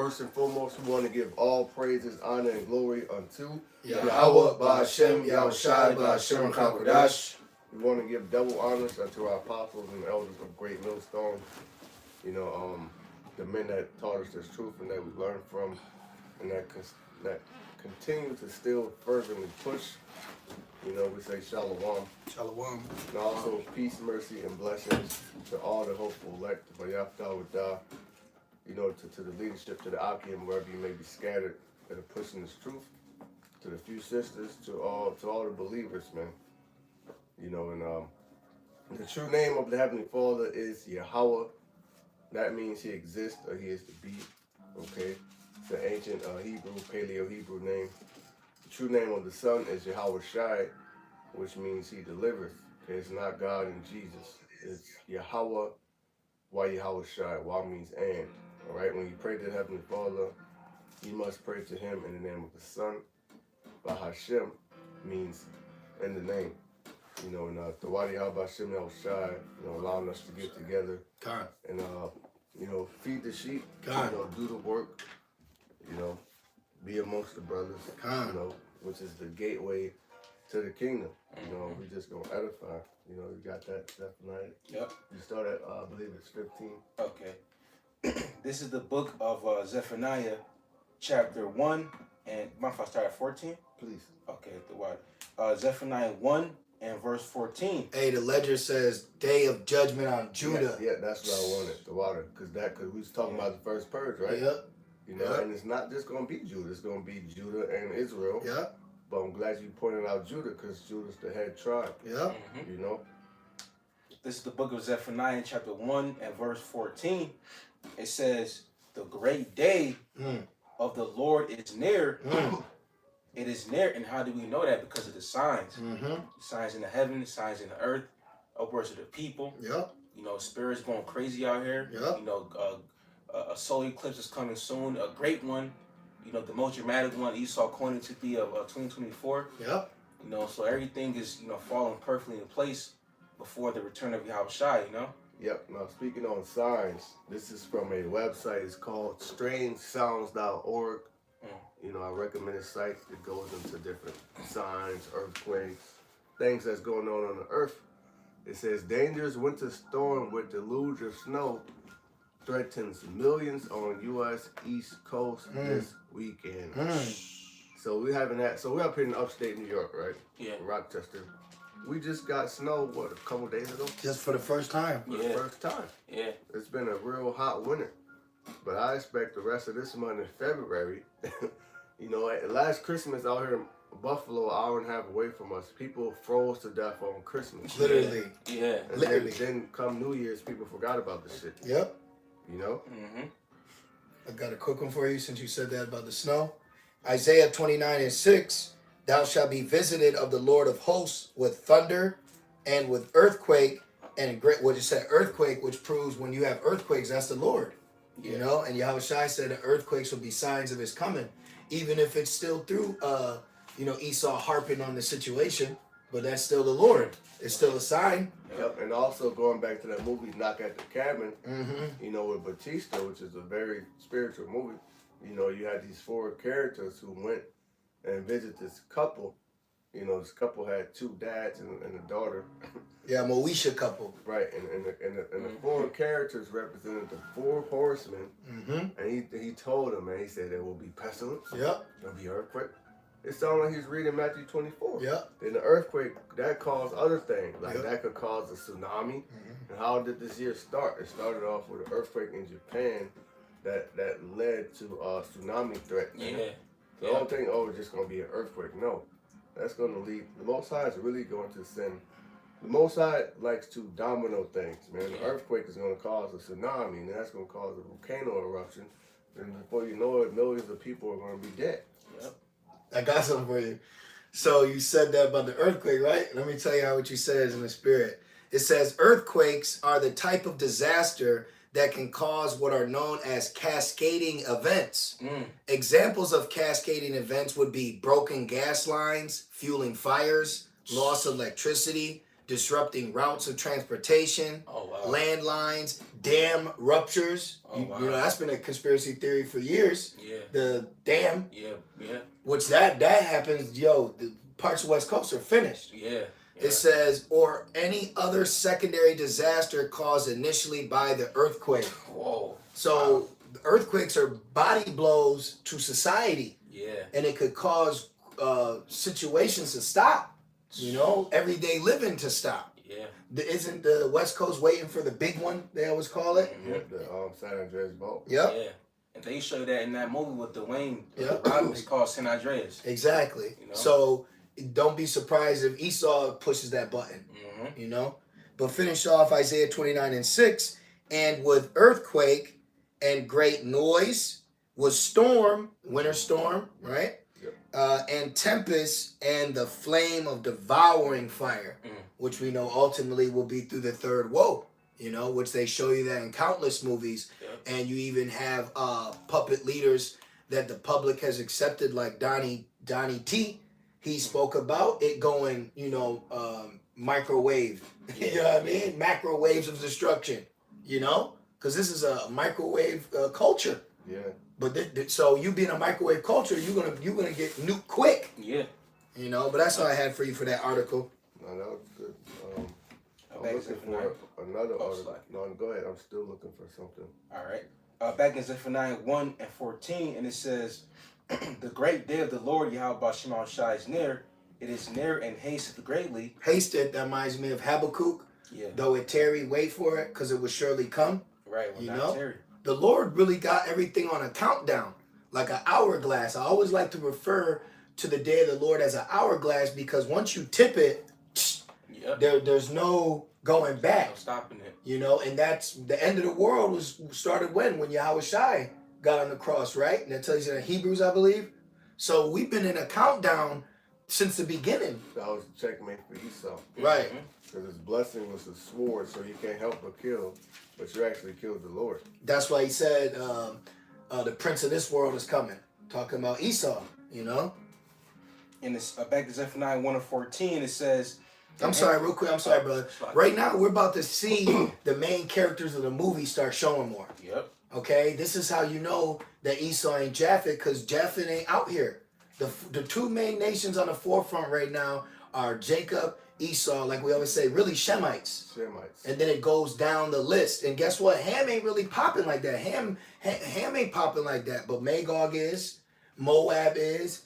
first and foremost, we want to give all praises, honor, and glory unto Yahweh, Ba'Hashem, Yahushai, Ba'Hashem, Kakodash. We want to give double honors unto our apostles and elders of Great Millstone. The men that taught us this truth and that we learned from, and that continue to still fervently push. We say shalom. Shalom. And also peace, mercy, and blessings to all the hopeful elect, to the leadership, to the Akim, wherever you may be scattered, that are pushing this truth, to the few sisters, to all the believers, man. The true name of the Heavenly Father is Yahweh. That means he exists or he is to be. Okay? It's an ancient Hebrew, Paleo-Hebrew name. The true name of the Son is Yahweh Shai, which means he delivers. Okay? It's not God and Jesus. It's Yahweh, why Yahweh Shai. Why means and. Alright? When you pray to the Heavenly Father, you must pray to him in the name of the Son. Ba'Hashem means in the name. And Tawadi Habashim Yahushai, allowing us to get together and feed the sheep, do the work, be amongst the brothers, which is the gateway to the kingdom. We just gonna edify. You got that Zephaniah. Yep. You start at I believe it's 15. Okay. This is the book of Zephaniah, chapter 1, and mind if I start at 14? Please. Okay, the what? Zephaniah 1 and verse 14. Hey, the ledger says day of judgment on Judah. Yeah, that's what I wanted, the water, because we was talking about the first purge, right? Yep. And it's not just going to be Judah, it's going to be Judah and Israel. Yep. But I'm glad you pointed out Judah, because Judah's the head tribe. Yep. This is the book of Zephaniah, chapter 1 and verse 14. It says, the great day of the Lord is near. It is near, and how do we know that? Because of the signs. The signs in the heaven, the signs in the earth, upwards of the people. Yep. Spirits going crazy out here. Yep. A solar eclipse is coming soon, a great one. The most dramatic one Esau coined to be of 2024. Yep. So everything is, falling perfectly in place before the return of Yahushua, Yep. Now, speaking on signs, this is from a website. It's called strangesounds.org. I recommend a site that goes into different signs, earthquakes, things that's going on the earth. It says, dangerous winter storm with deluge of snow threatens millions on U.S. East Coast this weekend. So we're up here in upstate New York, right? Yeah. Rochester. We just got snow, a couple days ago? Just for the first time. For the first time. Yeah. It's been a real hot winter. But I expect the rest of this month in February, last Christmas out here in Buffalo, an hour and a half away from us, people froze to death on Christmas. Literally. Yeah. And Literally. Then come New Year's, people forgot about the shit. Yep. Mm-hmm. I got a quick one for you since you said that about the snow. Isaiah 29 and 6, thou shalt be visited of the Lord of hosts with thunder and with earthquake and great, what it said, earthquake, which proves when you have earthquakes, that's the Lord. Yeah. And Yahushua said that earthquakes will be signs of his coming, even if it's still through, Esau harping on the situation, but that's still the Lord. It's still a sign. Yep, and also going back to that movie, Knock at the Cabin, with Batista, which is a very spiritual movie. You had these four characters who went and visited this couple. This couple had two dads and a daughter. Yeah, Moesha couple. Right, and the four characters represented the four horsemen. And he told them, man, he said there will be pestilence. Yep. There'll be earthquake. It sounded like he's reading Matthew 24. Yep. Then the earthquake, that caused other things. That could cause a tsunami. And how did this year start? It started off with an earthquake in Japan that led to a tsunami threat. Yeah. The whole thing, it's just going to be an earthquake. No. That's going to lead. The Most High is really going to send. The Most High likes to domino things, man. The earthquake is going to cause a tsunami, and that's going to cause a volcano eruption. And before you know it, millions of people are going to be dead. Yep. I got something for you. So you said that about the earthquake, right? Let me tell you what you said is in the spirit. It says earthquakes are the type of disaster that can cause what are known as cascading events. Examples of cascading events would be broken gas lines, fueling fires, loss of electricity, disrupting routes of transportation, landlines, dam ruptures. You know, that's been a conspiracy theory for years. Yeah. The dam. Yeah. Yeah. Which that happens, yo, the parts of West Coast are finished. Yeah. It says, or any other secondary disaster caused initially by the earthquake. Whoa. So earthquakes are body blows to society. Yeah. And it could cause situations to stop. You know, everyday living to stop. Yeah. Isn't the West Coast waiting for the big one, they always call it? Yep, the San Andreas Boat. Yep. Yeah. And they show that in that movie with Dwayne. Yep. It's called San Andreas. Exactly. You know? So don't be surprised if Esau pushes that button. You know? But finish off Isaiah 29:6. And with earthquake and great noise was storm, winter storm, right? And tempest and the flame of devouring fire, which we know ultimately will be through the third woe, you know, which they show you that in countless movies. And you even have puppet leaders that the public has accepted, like Donnie T. He spoke about it going, you know, microwave. You know what I mean? Macro waves of destruction, you know? Because this is a microwave culture. Yeah. But so you being a microwave culture, you're gonna get nuked quick. Yeah. You know, but that's all I had for you for that article. No, that was good. I'm looking for another article. No, go ahead. I'm still looking for something. All right. Back in Zephaniah 1 and 14, and it says, the great day of the Lord Yahweh Shema Shai is near. It is near and hasteth greatly. Hasted, that reminds me of Habakkuk. Yeah. Though it tarry, wait for it, because it will surely come. Right. You know? The Lord really got everything on a countdown, like an hourglass. I always like to refer to the day of the Lord as an hourglass because once you tip it, there's no going back. No stopping it. You know, and that's the end of the world started when Yahweh Shai got on the cross, right? And that tells you in Hebrews, I believe. So we've been in a countdown since the beginning. That was checkmate for Esau. Right. Because his blessing was a sword, so you can't help but kill. But you actually killed the Lord. That's why he said the prince of this world is coming. Talking about Esau, you know? In this, back to Zephaniah 1 and 14, it says... I'm sorry, real quick. I'm sorry, brother. Right now, we're about to see the main characters of the movie start showing more. Yep. Okay? This is how you know that Esau ain't Japhet, because Japhet ain't out here. The two main nations on the forefront right now are Jacob, Esau, like we always say, really Shemites. And then it goes down the list. And guess what? Ham ain't really popping like that. Ham ain't popping like that. But Magog is, Moab is,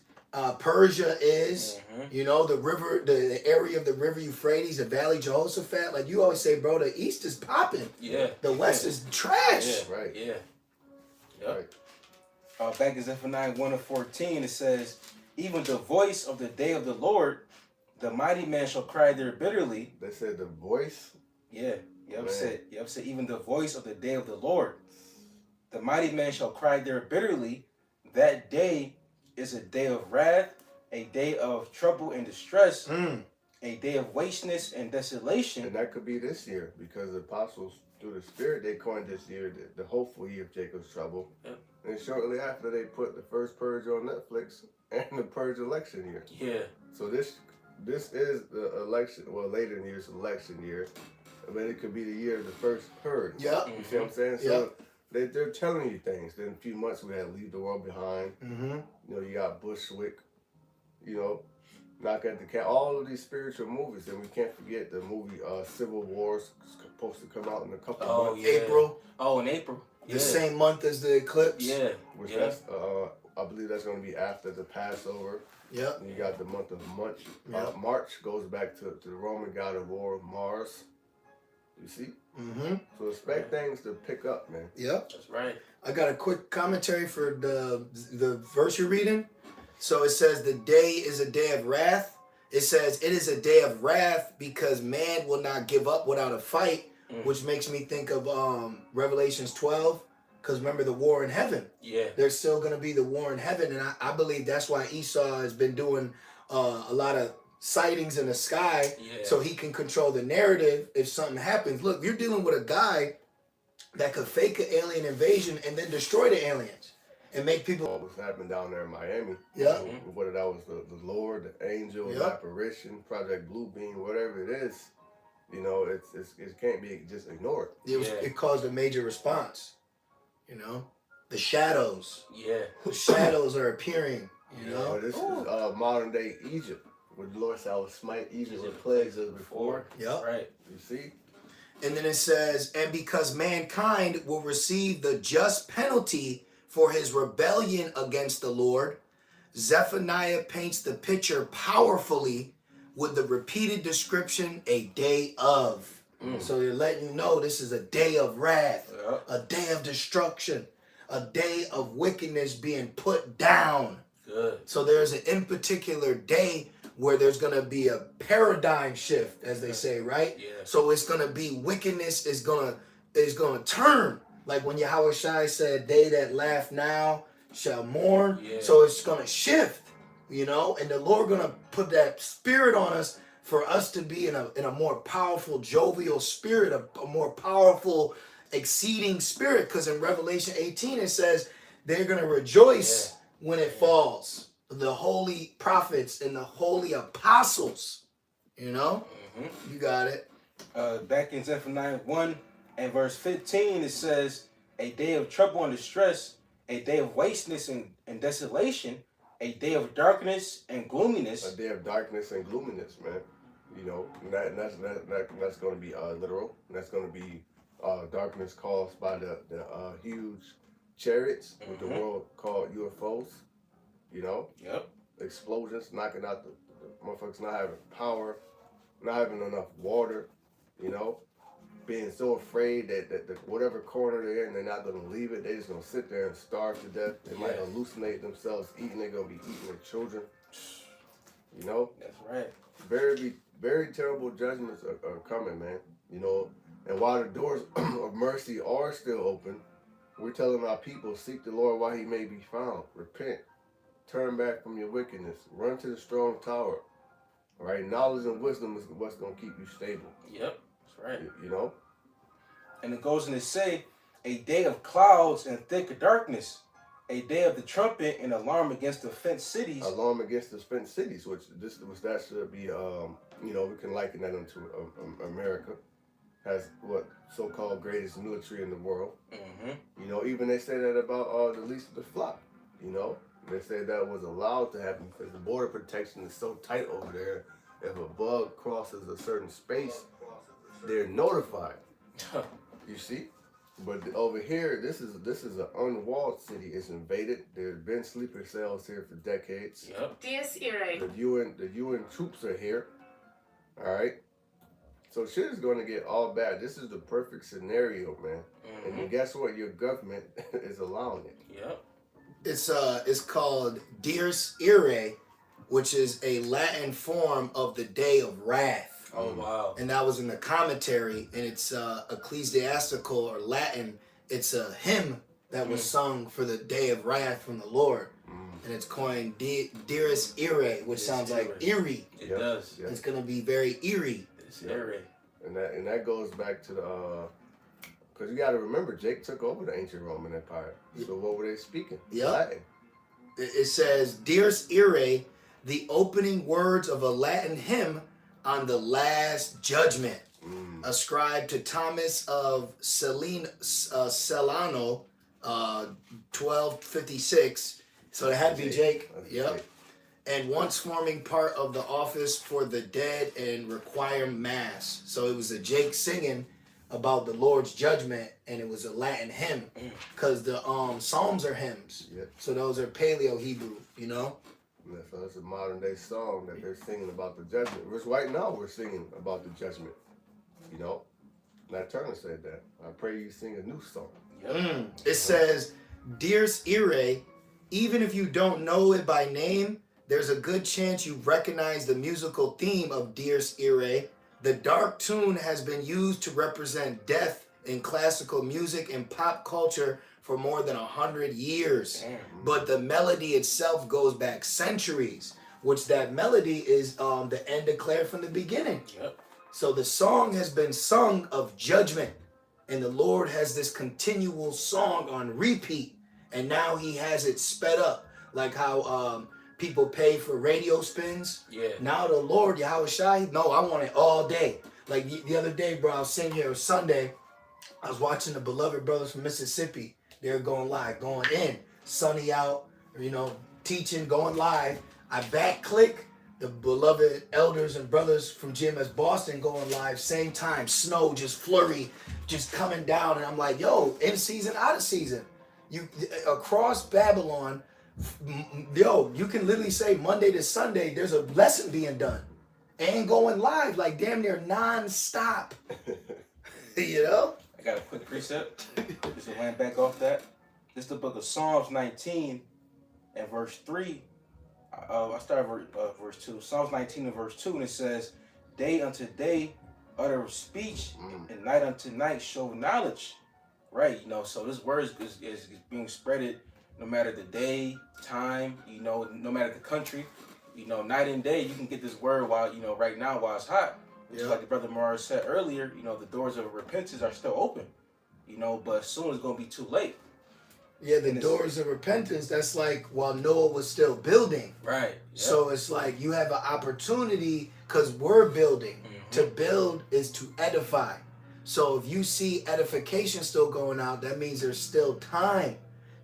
Persia is, you know, the river, the area of the river Euphrates, the Valley Jehoshaphat. Like you always say, bro, the East is popping. Yeah. The West is trash. Yeah, right. Yeah. Yep. Right. Back in Zephaniah 1 and 14, it says, even the voice of the day of the Lord, the mighty man shall cry there bitterly. They said the voice? Yeah. Yep, said even the voice of the day of the Lord. The mighty man shall cry there bitterly. That day is a day of wrath, a day of trouble and distress, a day of wasteness and desolation. And that could be this year, because the apostles, through the Spirit, they coined this year the hopeful year of Jacob's trouble. Yep. And shortly after, they put the first purge on Netflix and the purge election year. Yeah. So this is the election, well, later in the year's election year. I mean, it could be the year of the first purge. Yeah. You see what I'm saying? So they're telling you things. Then in a few months, we had Leave the World Behind. You know, you got Bushwick, you know, Knock at the Cat. All of these spiritual movies. And we can't forget the movie Civil War's supposed to come out in a couple of months. April. Oh, in April. The same month as the eclipse. Yeah. Which that's, I believe that's going to be after the Passover. Yep. And you got the month of March. March goes back to the Roman god of war, Mars. You see? So expect things to pick up, man. Yep. That's right. I got a quick commentary for the verse you're reading. So it says the day is a day of wrath. It says it is a day of wrath because man will not give up without a fight, which makes me think of Revelations 12. Because remember the war in heaven. Yeah. There's still going to be the war in heaven. And I believe that's why Esau has been doing a lot of sightings in the sky so he can control the narrative if something happens. Look, you're dealing with a guy that could fake an alien invasion and then destroy the aliens and make people... What was happening down there in Miami. Yeah. Whether that was the Lord, the angel, the apparition, Project Blue Beam, whatever it is. You know, it can't be just ignored. It caused a major response. You know, the shadows. Yeah. The shadows are appearing. You know. Well, this is modern day Egypt, where the Lord said, "I will smite Egypt with plagues as before." Yep. Right. You see. And then it says, and because mankind will receive the just penalty for his rebellion against the Lord, Zephaniah paints the picture powerfully with the repeated description, a day of. So they're letting you know this is a day of wrath, a day of destruction, a day of wickedness being put down. Good. So there's an in particular day where there's going to be a paradigm shift, as they say, right? Yeah. So it's going to be wickedness is going to turn. Like when Yahweh Shai said, they that laugh now shall mourn. Yeah. So it's going to shift, you know, and the Lord going to put that spirit on us for us to be in a more powerful, jovial spirit, a more powerful, exceeding spirit. Because in Revelation 18, it says they're going to rejoice when it falls. The holy prophets and the holy apostles, you know? You got it. Back in Zephaniah 1 and verse 15, it says, a day of trouble and distress, a day of wasteness and desolation, a day of darkness and gloominess. A day of darkness and gloominess, man. You know, that's going to be literal. That's going to be darkness caused by the huge chariots, what the world called UFOs. You know? Yep. Explosions, knocking out the motherfuckers not having power, not having enough water, you know? Being so afraid that whatever corner they're in, they're not going to leave it. They're just going to sit there and starve to death. They might hallucinate themselves eating. They're going to be eating their children. You know? That's right. Very, very terrible judgments are coming, man. You know? And while the doors of mercy are still open, we're telling our people, seek the Lord while he may be found. Repent. Turn back from your wickedness. Run to the strong tower. All right? Knowledge and wisdom is what's going to keep you stable. Yep. That's right. You know? And it goes on to say, a day of clouds and thick darkness, a day of the trumpet and alarm against the fenced cities. Alarm against the fenced cities, that should be, you know, we can liken that into America. Has what so-called greatest military in the world. You know, even they say that about the least of the flock. You know, they say that was allowed to happen because the border protection is so tight over there. If a bug crosses a certain space, they're notified. You see, but over here, this is an unwalled city. It's invaded. There's been sleeper cells here for decades. Yep. The UN troops are here. All right. So shit is going to get all bad. This is the perfect scenario, man. And then guess what? Your government is allowing it. Yep. It's called Dies Irae, which is a Latin form of the day of wrath. Oh, wow. And that was in the commentary, and it's ecclesiastical or Latin. It's a hymn that was sung for the day of wrath from the Lord. And it's coined Dies Irae, which sounds like eerie. It does. It's going to be very eerie. It's eerie. And that goes back to the, because you got to remember, Jake took over the ancient Roman Empire. So what were they speaking? Latin. It says, Dies Irae, the opening words of a Latin hymn on the last judgment, ascribed to Thomas of Celano, 1256. So it had to be Jake. Yep. And once forming part of the office for the dead and require mass. So it was a Jake singing about the Lord's judgment, and it was a Latin hymn because the Psalms are hymns. Yep. So those are Paleo Hebrew, you know? Yeah, so that's a modern day song that they're singing about the judgment. Which right now we're singing about the judgment. You know? Nat Turner said that. I pray you sing a new song. Yep. It says, Dies Irae, even if you don't know it by name, there's a good chance you recognize the musical theme of Dies Irae. The dark tune has been used to represent death in classical music and pop culture for more than 100 years. But the melody itself goes back centuries, which that melody is the end declared from the beginning. Yep. So the song has been sung of judgment, and the Lord has this continual song on repeat, and now he has it sped up, like how people pay for radio spins. Yeah. Now the Lord, Yahweh Shai, no, I want it all day. Like the other day, bro, I was sitting here, it was Sunday. I was watching the Beloved Brothers from Mississippi. They were going live, going in. Sunny out, teaching, going live. I back click the Beloved Elders and Brothers from GMS Boston going live, same time. Snow, just flurry, just coming down. And I'm like, yo, in season, out of season. You across Babylon, you can literally say Monday to Sunday, there's a lesson being done. And going live like damn near non-stop. You know? I got a quick precept. Just to land back off that. This is the book of Psalms 19 and verse 3. I started verse 2. Psalms 19 and verse 2, and it says, day unto day utter speech, and night unto night show knowledge. Right, so this word is being spreaded no matter the day, time, no matter the country. Night and day, you can get this word while, right now while it's hot. Just like the brother Morris said earlier, the doors of repentance are still open, but soon it's going to be too late. Yeah, the doors of repentance, that's like while Noah was still building. Right. Yep. So it's like you have an opportunity because we're building. To build is to edify. So if you see edification still going out, that means there's still time.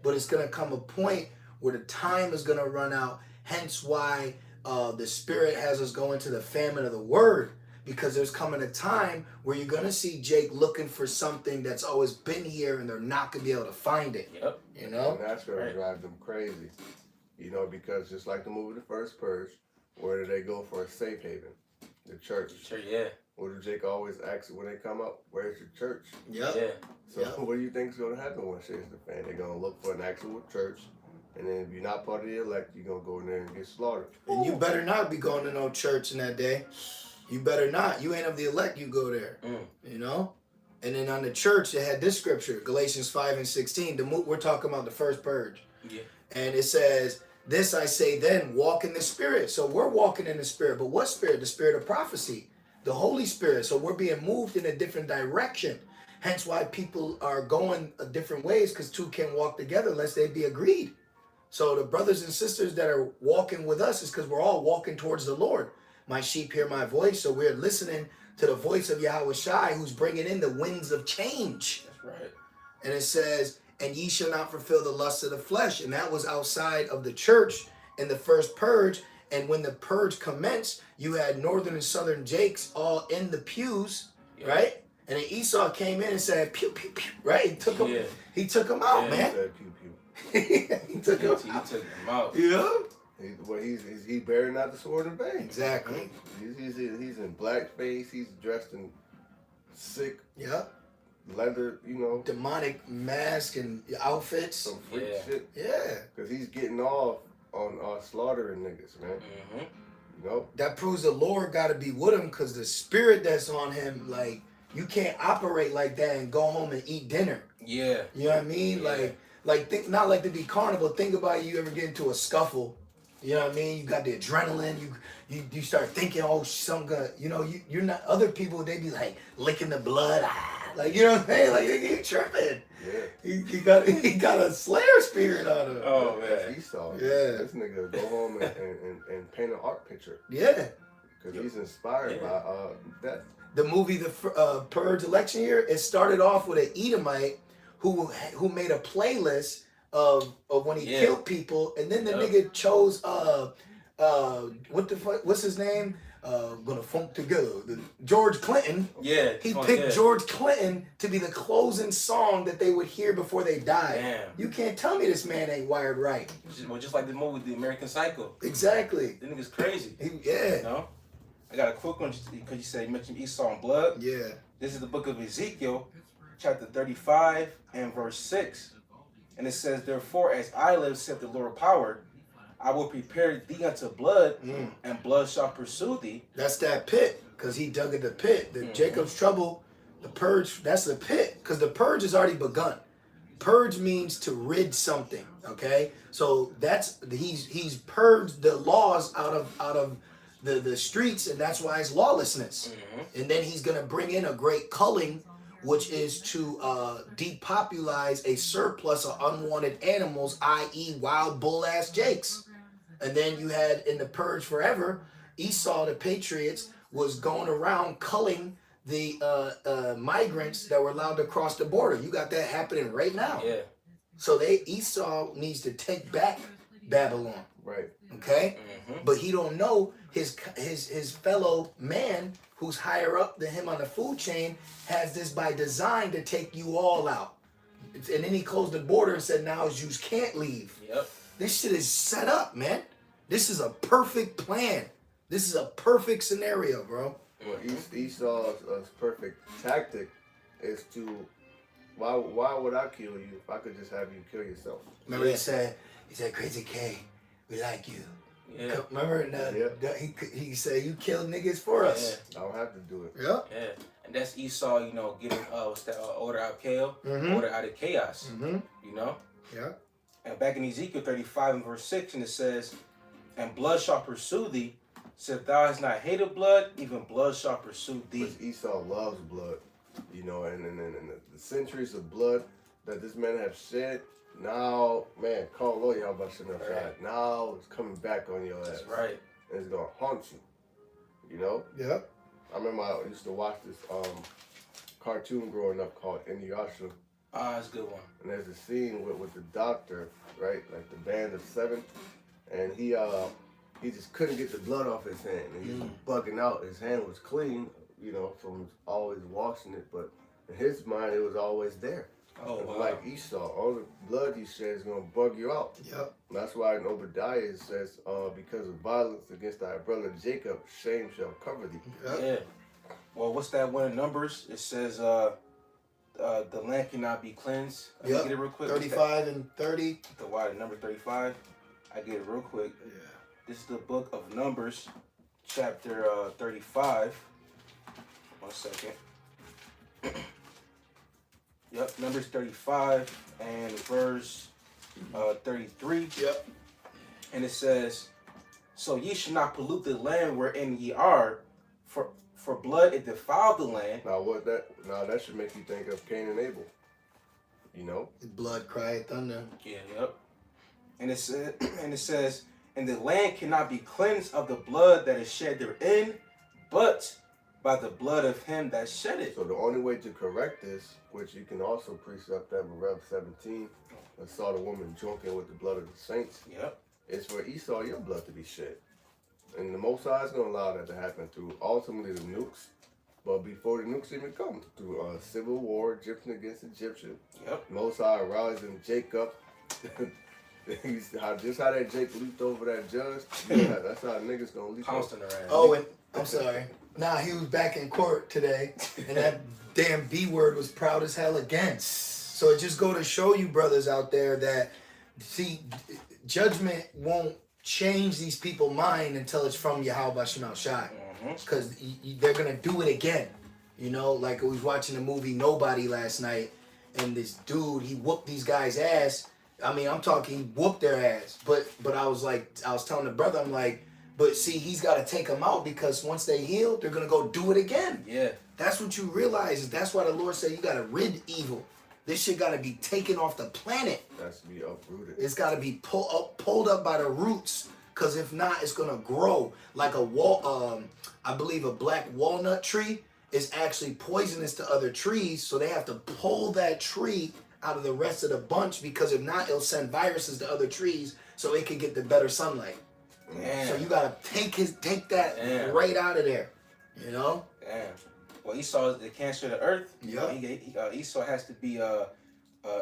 But it's going to come a point where the time is going to run out. Hence why the Spirit has us go into the famine of the Word. Because there's coming a time where you're going to see Jake looking for something that's always been here and they're not going to be able to find it. Yep. And that's going to drive them crazy. Because just like the movie The First Purge, where do they go for a safe haven? The church. Sure, yeah. What do Jake always ask when they come up? Where's your church? Yep. Yeah. So what do you think is going to happen when shit's the fan? They're going to look for an actual church. And then if you're not part of the elect, you're going to go in there and get slaughtered. And you better not be going to no church in that day. You better not. You ain't of the elect, you go there. And then on the church, they had this scripture, Galatians 5 and 16. We're talking about the first purge. Yeah. And it says, this I say then, walk in the Spirit. So we're walking in the Spirit. But what Spirit? The Spirit of prophecy. The Holy Spirit. So we're being moved in a different direction. Hence why people are going different ways, because two can't walk together unless they be agreed. So the brothers and sisters that are walking with us is because we're all walking towards the Lord. My sheep hear my voice, so we're listening to the voice of Yahweh Shai, who's bringing in the winds of change. That's right. And it says, and ye shall not fulfill the lust of the flesh. And that was outside of the church in the first purge. And when the purge commenced, you had northern and southern Jakes all in the pews, right? And then Esau came in and said, pew, pew, pew, right? He took him, he took him out, man. He said, pew, pew. He took him out. Yeah. He's bearing out the sword of bane. Exactly. He's in blackface. He's dressed in sick leather, demonic mask and outfits. Some freak shit. Yeah. Because he's getting off on slaughtering niggas, man. That proves the Lord got to be with him, because the spirit that's on him, like, you can't operate like that and go home and eat dinner. Yeah. You know what I mean? Yeah. Like think, not like to be carnal, think about you ever get into a scuffle. You know what I mean? You got the adrenaline. You start thinking, oh, some good. You're not. Other people, they be like licking the blood. Like, you know what I'm saying? Like, you tripping. Yeah. He got a Slayer spirit on him. Oh man. That's Esau. Yeah. This nigga go home and paint an art picture. Yeah. Because he's inspired by death. The movie The Purge election year, it started off with an Edomite who made a playlist of when he killed people, and then the nigga chose what the fuck, what's his name? Gonna funk together. George Clinton. Yeah. He picked George Clinton to be the closing song that they would hear before they died. Damn. You can't tell me this man ain't wired right. Just like the movie The American Psycho. Exactly. The nigga's crazy. Yeah. I got a quick one because you mentioned Esau and blood. Yeah. This is the book of Ezekiel, chapter 35 and verse 6. And it says, therefore, as I live, saith the Lord of power, I will prepare thee unto blood, and blood shall pursue thee. That's that pit, because he dug at the pit. The Jacob's trouble, the purge, that's the pit, because the purge has already begun. Purge means to rid something, okay? So that's, he's purged the laws out of the streets, and that's why it's lawlessness. And then he's going to bring in a great culling, which is to depopulize a surplus of unwanted animals, i.e. wild bull-ass jakes. And then you had in the purge forever, Esau, the patriots, was going around culling the migrants that were allowed to cross the border. You got that happening right now. Yeah. So Esau needs to take back Babylon. Right. Okay? Mm-hmm. But he don't know his fellow man who's higher up than him on the food chain has this by design to take you all out. And then he closed the border and said, now Jews can't leave. Yep. This shit is set up, man. This is a perfect plan. This is a perfect scenario, bro. Well, Esau's perfect tactic is to, why would I kill you if I could just have you kill yourself? Remember he said, Crazy K, we like you. Yeah. Remember he said, you killed niggas for us. I don't have to do it. Yep. Yeah. And that's Esau, you know, getting what's that order out of chaos, order out of chaos. Mm-hmm. You know? Yeah. And back in Ezekiel 35 and verse 6, and it says, and blood shall pursue thee. So if thou hast not hated blood, even blood shall pursue thee. Because Esau loves blood, you know, and the centuries of blood that this man have shed, now, man, call Lord, y'all about to right. Now it's coming back on your ass. That's right. And it's gonna haunt you, you know? Yep. I remember I used to watch this cartoon growing up called Inuyasha. Ah, that's a good one. And there's a scene with the doctor, right? Like the band of 7. And he just couldn't get the blood off his hand. And he was bugging out. His hand was clean, you know, from always washing it. But in his mind, it was always there. Oh, wow. Like Esau, all the blood he shed is going to bug you out. Yep. And that's why in Obadiah it says, because of violence against thy brother Jacob, shame shall cover thee. Yep. Yeah. Well, what's that one in Numbers? It says the land cannot be cleansed. Let me get it real quick. 35 and 30. The why number 35. I get it real quick. Yeah. This is the book of Numbers, chapter 35. 1 second. Yep, Numbers 35 and verse 33. Yep. And it says, so ye should not pollute the land wherein ye are, for blood it defiled the land. Now that should make you think of Cain and Abel. You know? His blood cried thunder. Yeah, yep. And it says, and the land cannot be cleansed of the blood that is shed therein, but by the blood of him that shed it. So the only way to correct this, which you can also precept that in Rev 17, and saw the woman drunken with the blood of the saints, Yep. is for Esau your blood to be shed. And the Most High is going to allow that to happen through ultimately the nukes, but before the nukes even come, through civil war, Egyptian against Egyptian. Yep. Most High rising Jacob. Just how that Jake leaped over that judge, that's how niggas going to leap Pouncing around. Oh, and I'm sorry. Nah, he was back in court today, and that damn B word was proud as hell again. So it just go to show you, brothers out there, that see, judgment won't change these people's mind until it's from Yahweh Shema Shai, because they're gonna do it again. You know, like I was watching the movie Nobody last night, and this dude, he whooped these guys' ass. I mean, I'm talking, he whooped their ass. But I was telling the brother, I'm like, but see, he's got to take them out because once they heal, they're going to go do it again. Yeah. That's what you realize. Is that's why the Lord said you got to rid evil. This shit got to be taken off the planet. That's to be uprooted. It's got to be pulled up by the roots, because if not, it's going to grow like a wall. I believe a black walnut tree is actually poisonous to other trees, so they have to pull that tree out of the rest of the bunch, because if not, it'll send viruses to other trees so it can get the better sunlight. Damn. So you gotta take that right out of there, you know. Damn. Well, Esau is the cancer of the earth. Yep. Esau has to be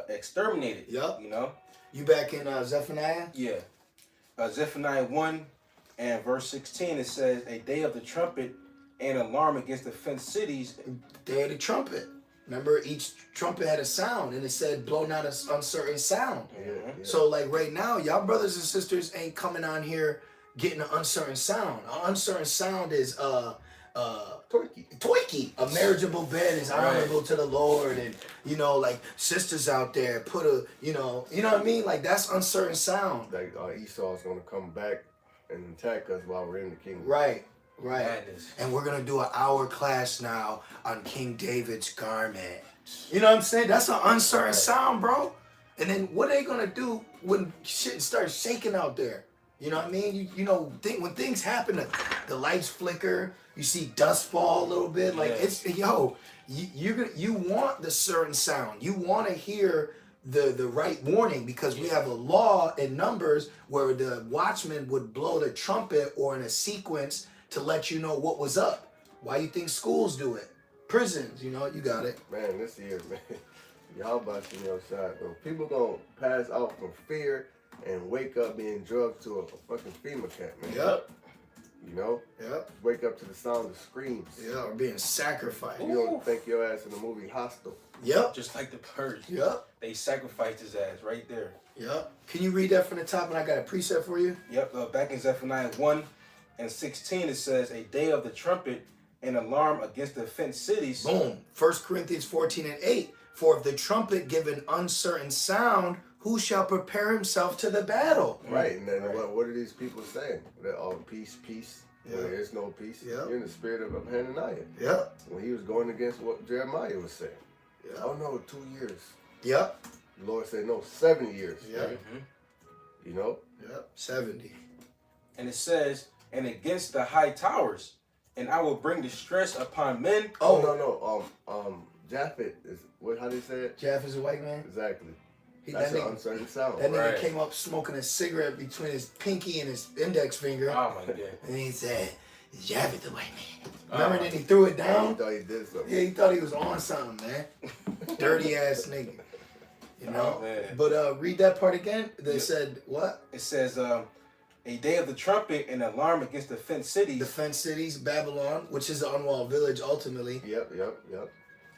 exterminated. Yep. You know. You back in Zephaniah? Yeah. Zephaniah 1 and verse 16. It says, "A day of the trumpet and alarm against the fenced cities." Day of the trumpet. Remember, each trumpet had a sound, and it said, "Blow not an uncertain sound." Yeah. So, like right now, y'all brothers and sisters ain't coming on here getting an uncertain sound. An uncertain sound is toiki. A marriageable bed is honorable to the Lord, and you know, like sisters out there put a, you know what I mean? Like that's uncertain sound. Like Esau's gonna come back and attack us while we're in the kingdom. Right. Madness. And we're gonna do an hour class now on King David's garment. You know what I'm saying? That's an uncertain sound, bro. And then what are they gonna do when shit starts shaking out there? You know what I mean? You know, when things happen to the lights flicker. You see dust fall a little bit. Like it's you want the certain sound. You want to hear the right warning because we have a law in Numbers where the watchman would blow the trumpet or in a sequence to let you know what was up. Why you think schools do it? Prisons, you got it. Man, this year, man, y'all busting your shot, bro. People gonna pass out from fear and wake up being drugged to a fucking FEMA camp, man. Yep. Yep. Wake up to the sound of screams. Yeah, or being sacrificed. You don't think your ass in the movie Hostel. Yep. Just like the Purge. Yep. They sacrificed his ass right there. Yep. Can you read that from the top? And I got a precept for you. Yep. Back in Zephaniah 1:16, it says, "A day of the trumpet, an alarm against the fenced cities." Boom. 1 Corinthians 14:8. For if the trumpet give an uncertain sound, who shall prepare himself to the battle? Right, and then what are these people saying? That peace, peace. Yeah. There is no peace. Yeah. You're in the spirit of Hananiah. Yep. When he was going against what Jeremiah was saying. Yep. Oh no, 2 years. Yep. The Lord said no, 7 years. Yep. Yep. 70. And it says, "And against the high towers, and I will bring distress upon men." Oh no. Japhet is how do you say it? Jeff is a white man. Exactly. that That's an nigga, uncertain sound. that nigga Right. came up smoking a cigarette between his pinky and his index finger. Oh my God. And he said, Jeff is the white man. Oh. Remember then he threw it He down? thought he did something. Yeah, he thought he was on something, man. Dirty ass nigga. Oh, man. But read that part again. They said what? It says, "A day of the trumpet, an alarm against the fenced cities, The fenced cities, Babylon, which is the unwalled village ultimately. Yep.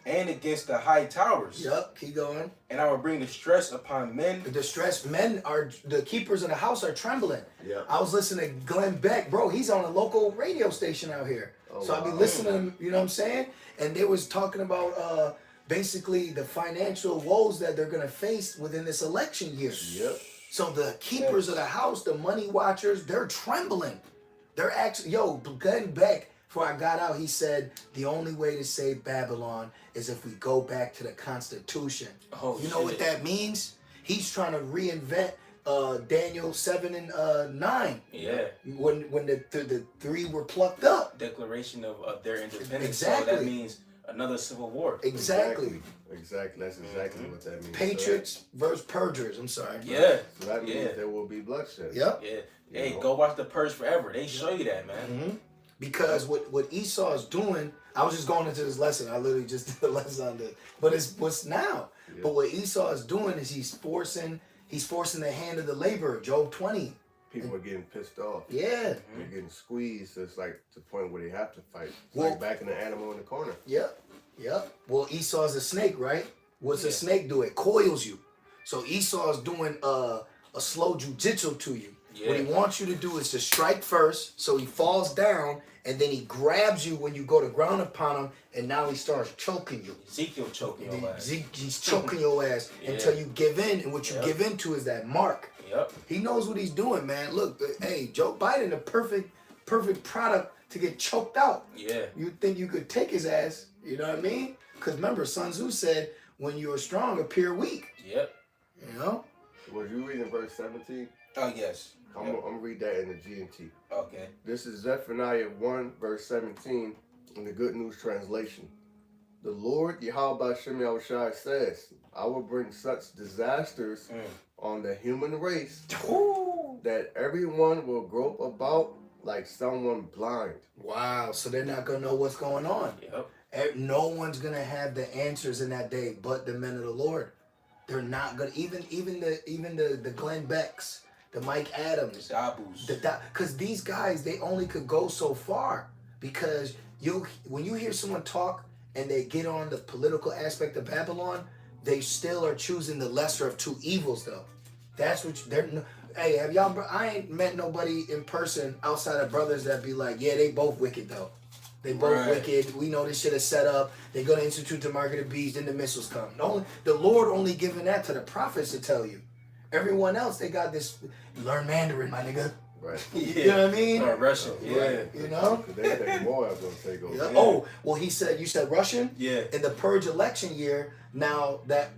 and against the high towers. Yup, keep going. And I will bring distress upon men." The distressed men are the keepers of the house are trembling. Yep. I was listening to Glenn Beck, bro. He's on a local radio station out here. Oh, So I be wow. listening, you know what I'm saying? And they was talking about basically the financial woes that they're gonna face within this election year. Yep. So the keepers of the house, the money watchers, they're trembling. They're actually, Glenn Beck, before I got out, he said the only way to save Babylon is if we go back to the Constitution. Oh, You know what shit. that means? He's trying to reinvent Daniel 7 and 9 Yeah. when the three were plucked up. Declaration of their independence. Exactly. So that means another civil war. Exactly. That's exactly what that means. Patriots versus perjurers. I'm sorry. Yeah. So that means Yeah. there will be bloodshed. Yep. Yeah. Hey, know? go watch The Purge Forever. They show you that, man. Mm-hmm. Because what Esau is doing, I was just going into this lesson. I literally just did a lesson on this. But it's what's now. Yeah. But what Esau is doing is he's forcing the hand of the laborer. Job 20. People are getting pissed off. Yeah. They're getting squeezed. It's like to the point where they have to fight. It's Well- like backing the animal in the corner. Yep. Well, Esau's a snake, right? What's a Yeah. snake do? It coils you. So Esau's doing a slow jujitsu to you. Yeah. What he wants you to do is to strike first, so he falls down, and then he grabs you when you go to ground upon him, and now he starts choking you. Ezekiel choking your ass. He's choking your ass Yeah. until you give in, and what you Yep. give into is that mark. Yep. He knows what he's doing, man. Look, hey, Joe Biden, the perfect product to get choked out. Yeah. You think you could take his ass? You know what I mean? Because remember, Sun Tzu said, "When you are strong, appear weak." Yep. You know? Was you reading verse 17? Oh, yes. I'm Yep. gonna read that in the G&T. Okay. This is Zephaniah 1, verse 17, in the Good News Translation. The Lord Yahweh Shem Yahushai says, I will bring such disasters on the human race that everyone will grope about like someone blind. Wow. So they're not gonna know what's going on. Yep. No one's gonna have the answers in that day, but the men of the Lord. They're not gonna even the Glenn Becks, the Mike Adams, The Abus. because these guys, they only could go so far. Because when you hear someone talk and they get on the political aspect of Babylon, they still are choosing the lesser of two evils, though. That's what hey, have y'all? I ain't met nobody in person outside of brothers that be like, yeah, they both wicked though. They both Right. wicked. We know this shit is set up. They're gonna institute the mark of the beast, then the missiles come. The Lord only giving that to the prophets to tell you. Everyone else, they got this. Learn Mandarin, my nigga. Right. You know what I mean? Or Russian. Yeah. Right. You know? They think Moab's gonna take over. Yeah. Oh, well, you said Russian? Yeah. In the Purge election year, now that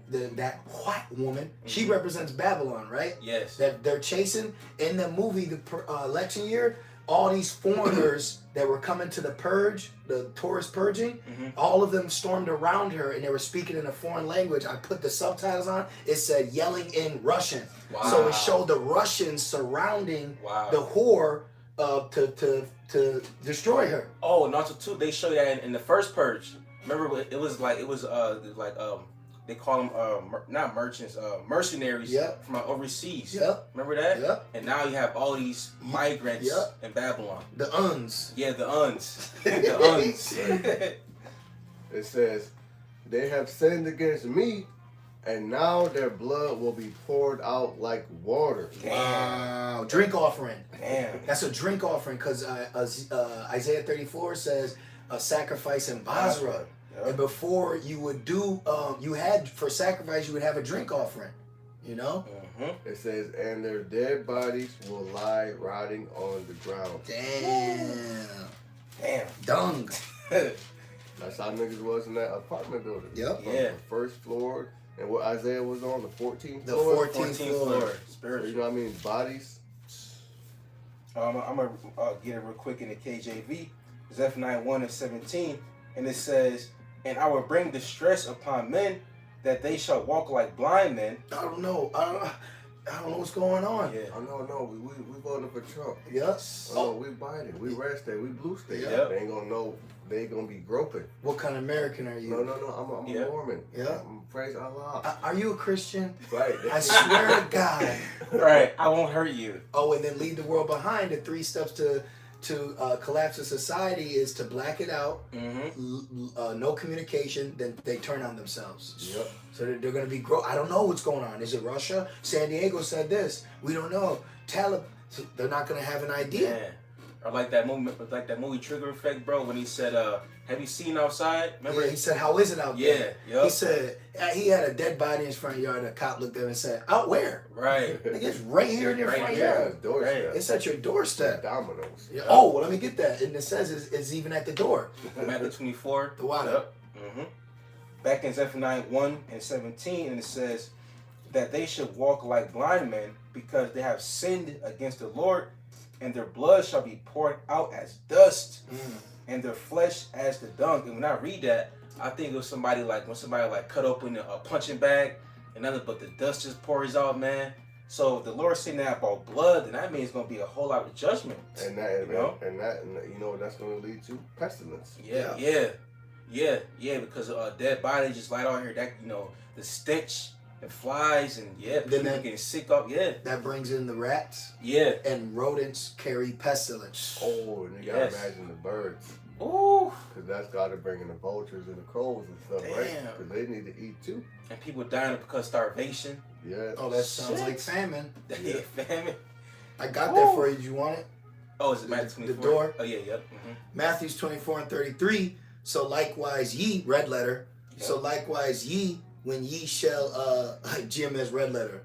white woman, she represents Babylon, right? Yes. That they're chasing in the movie, the election year. all these foreigners that were coming to the purge, the tourist purging, all of them stormed around her and they were speaking in a foreign language. I put the subtitles on. It said yelling in Russian. Wow. So it showed the Russians surrounding the whore to destroy her. Oh, and also too, they show that in the first purge. Remember, it was they call them not merchants, mercenaries from overseas. Yep. Remember that? Yep. And now you have all these migrants in Babylon. The uns. Yeah, the uns. The uns. It says, they have sinned against me, and now their blood will be poured out like water. Wow. Drink offering. Damn. That's a drink offering because Isaiah 34 says a sacrifice in Basra. And before you would do, you had for sacrifice, you would have a drink offering, you know? It says, and their dead bodies will lie rotting on the ground. Damn. Dung. That's how niggas was in that apartment building. Yep. From the first floor, and what Isaiah was on, the 14th The floor. 14th floor. Spiritual. You know what I mean? Bodies. I'm going to get it real quick in the KJV. Zephaniah 1:17. And it says, and I will bring distress upon men, that they shall walk like blind men. I don't know. I don't know what's going on. Yeah. Oh, no. We voting for Trump. Yes. Oh, we Biden. We red state. We blue state. Yep. They ain't gonna know. They ain't gonna be groping. What kind of American are you? No. I'm a Mormon. Yeah. Praise Allah. Are you a Christian? Right. I swear to God. Right. I won't hurt you. Oh, and then leave the world behind. The 3 steps to collapse a society is to black it out, no communication, then they turn on themselves. Yep. So they're going to be I don't know what's going on. Is it Russia? San Diego said this. We don't know. Taliban. So they're not going to have an idea. Yeah. Or like that movie Trigger Effect, bro, when he said, have you seen outside? Remember? Yeah, he said, how is it out there? Yeah. He said, he had a dead body in his front yard. A cop looked at him and said, out where? Right. Nigga, it's right here in your front yard. Doorstep. It's at your doorstep. Dominoes. Yeah. Oh, well, let me get that. And it says it's even at the door. Matthew 24. The water. Yep. Back in Zephaniah 1:17, and it says that they should walk like blind men because they have sinned against the Lord, and their blood shall be poured out as dust, and their flesh as the dung. And when I read that, I think of somebody when somebody cut open a punching bag, and nothing but the dust just pours out, man. So if the Lord's saying that about blood, then that means it's gonna be a whole lot of judgment. And that, you know what that's gonna lead to? Pestilence. Yeah. Because dead body just light out here. That the stench. And flies and people getting sick up. Yeah. That brings in the rats. Yeah. And rodents carry pestilence. Oh, and you gotta imagine the birds. Ooh. Because that's gotta bring in the vultures and the crows and stuff, right? Because they need to eat too. And people dying because of starvation. Yeah. Oh, that sounds like famine. Yeah, famine. I got that for you. Do you want it? Oh, is it Matthew 24? The door? Oh, yeah, yep. Matthews 24:33. So likewise ye, red letter. Yep. So likewise ye, when ye shall, Jim has red letter.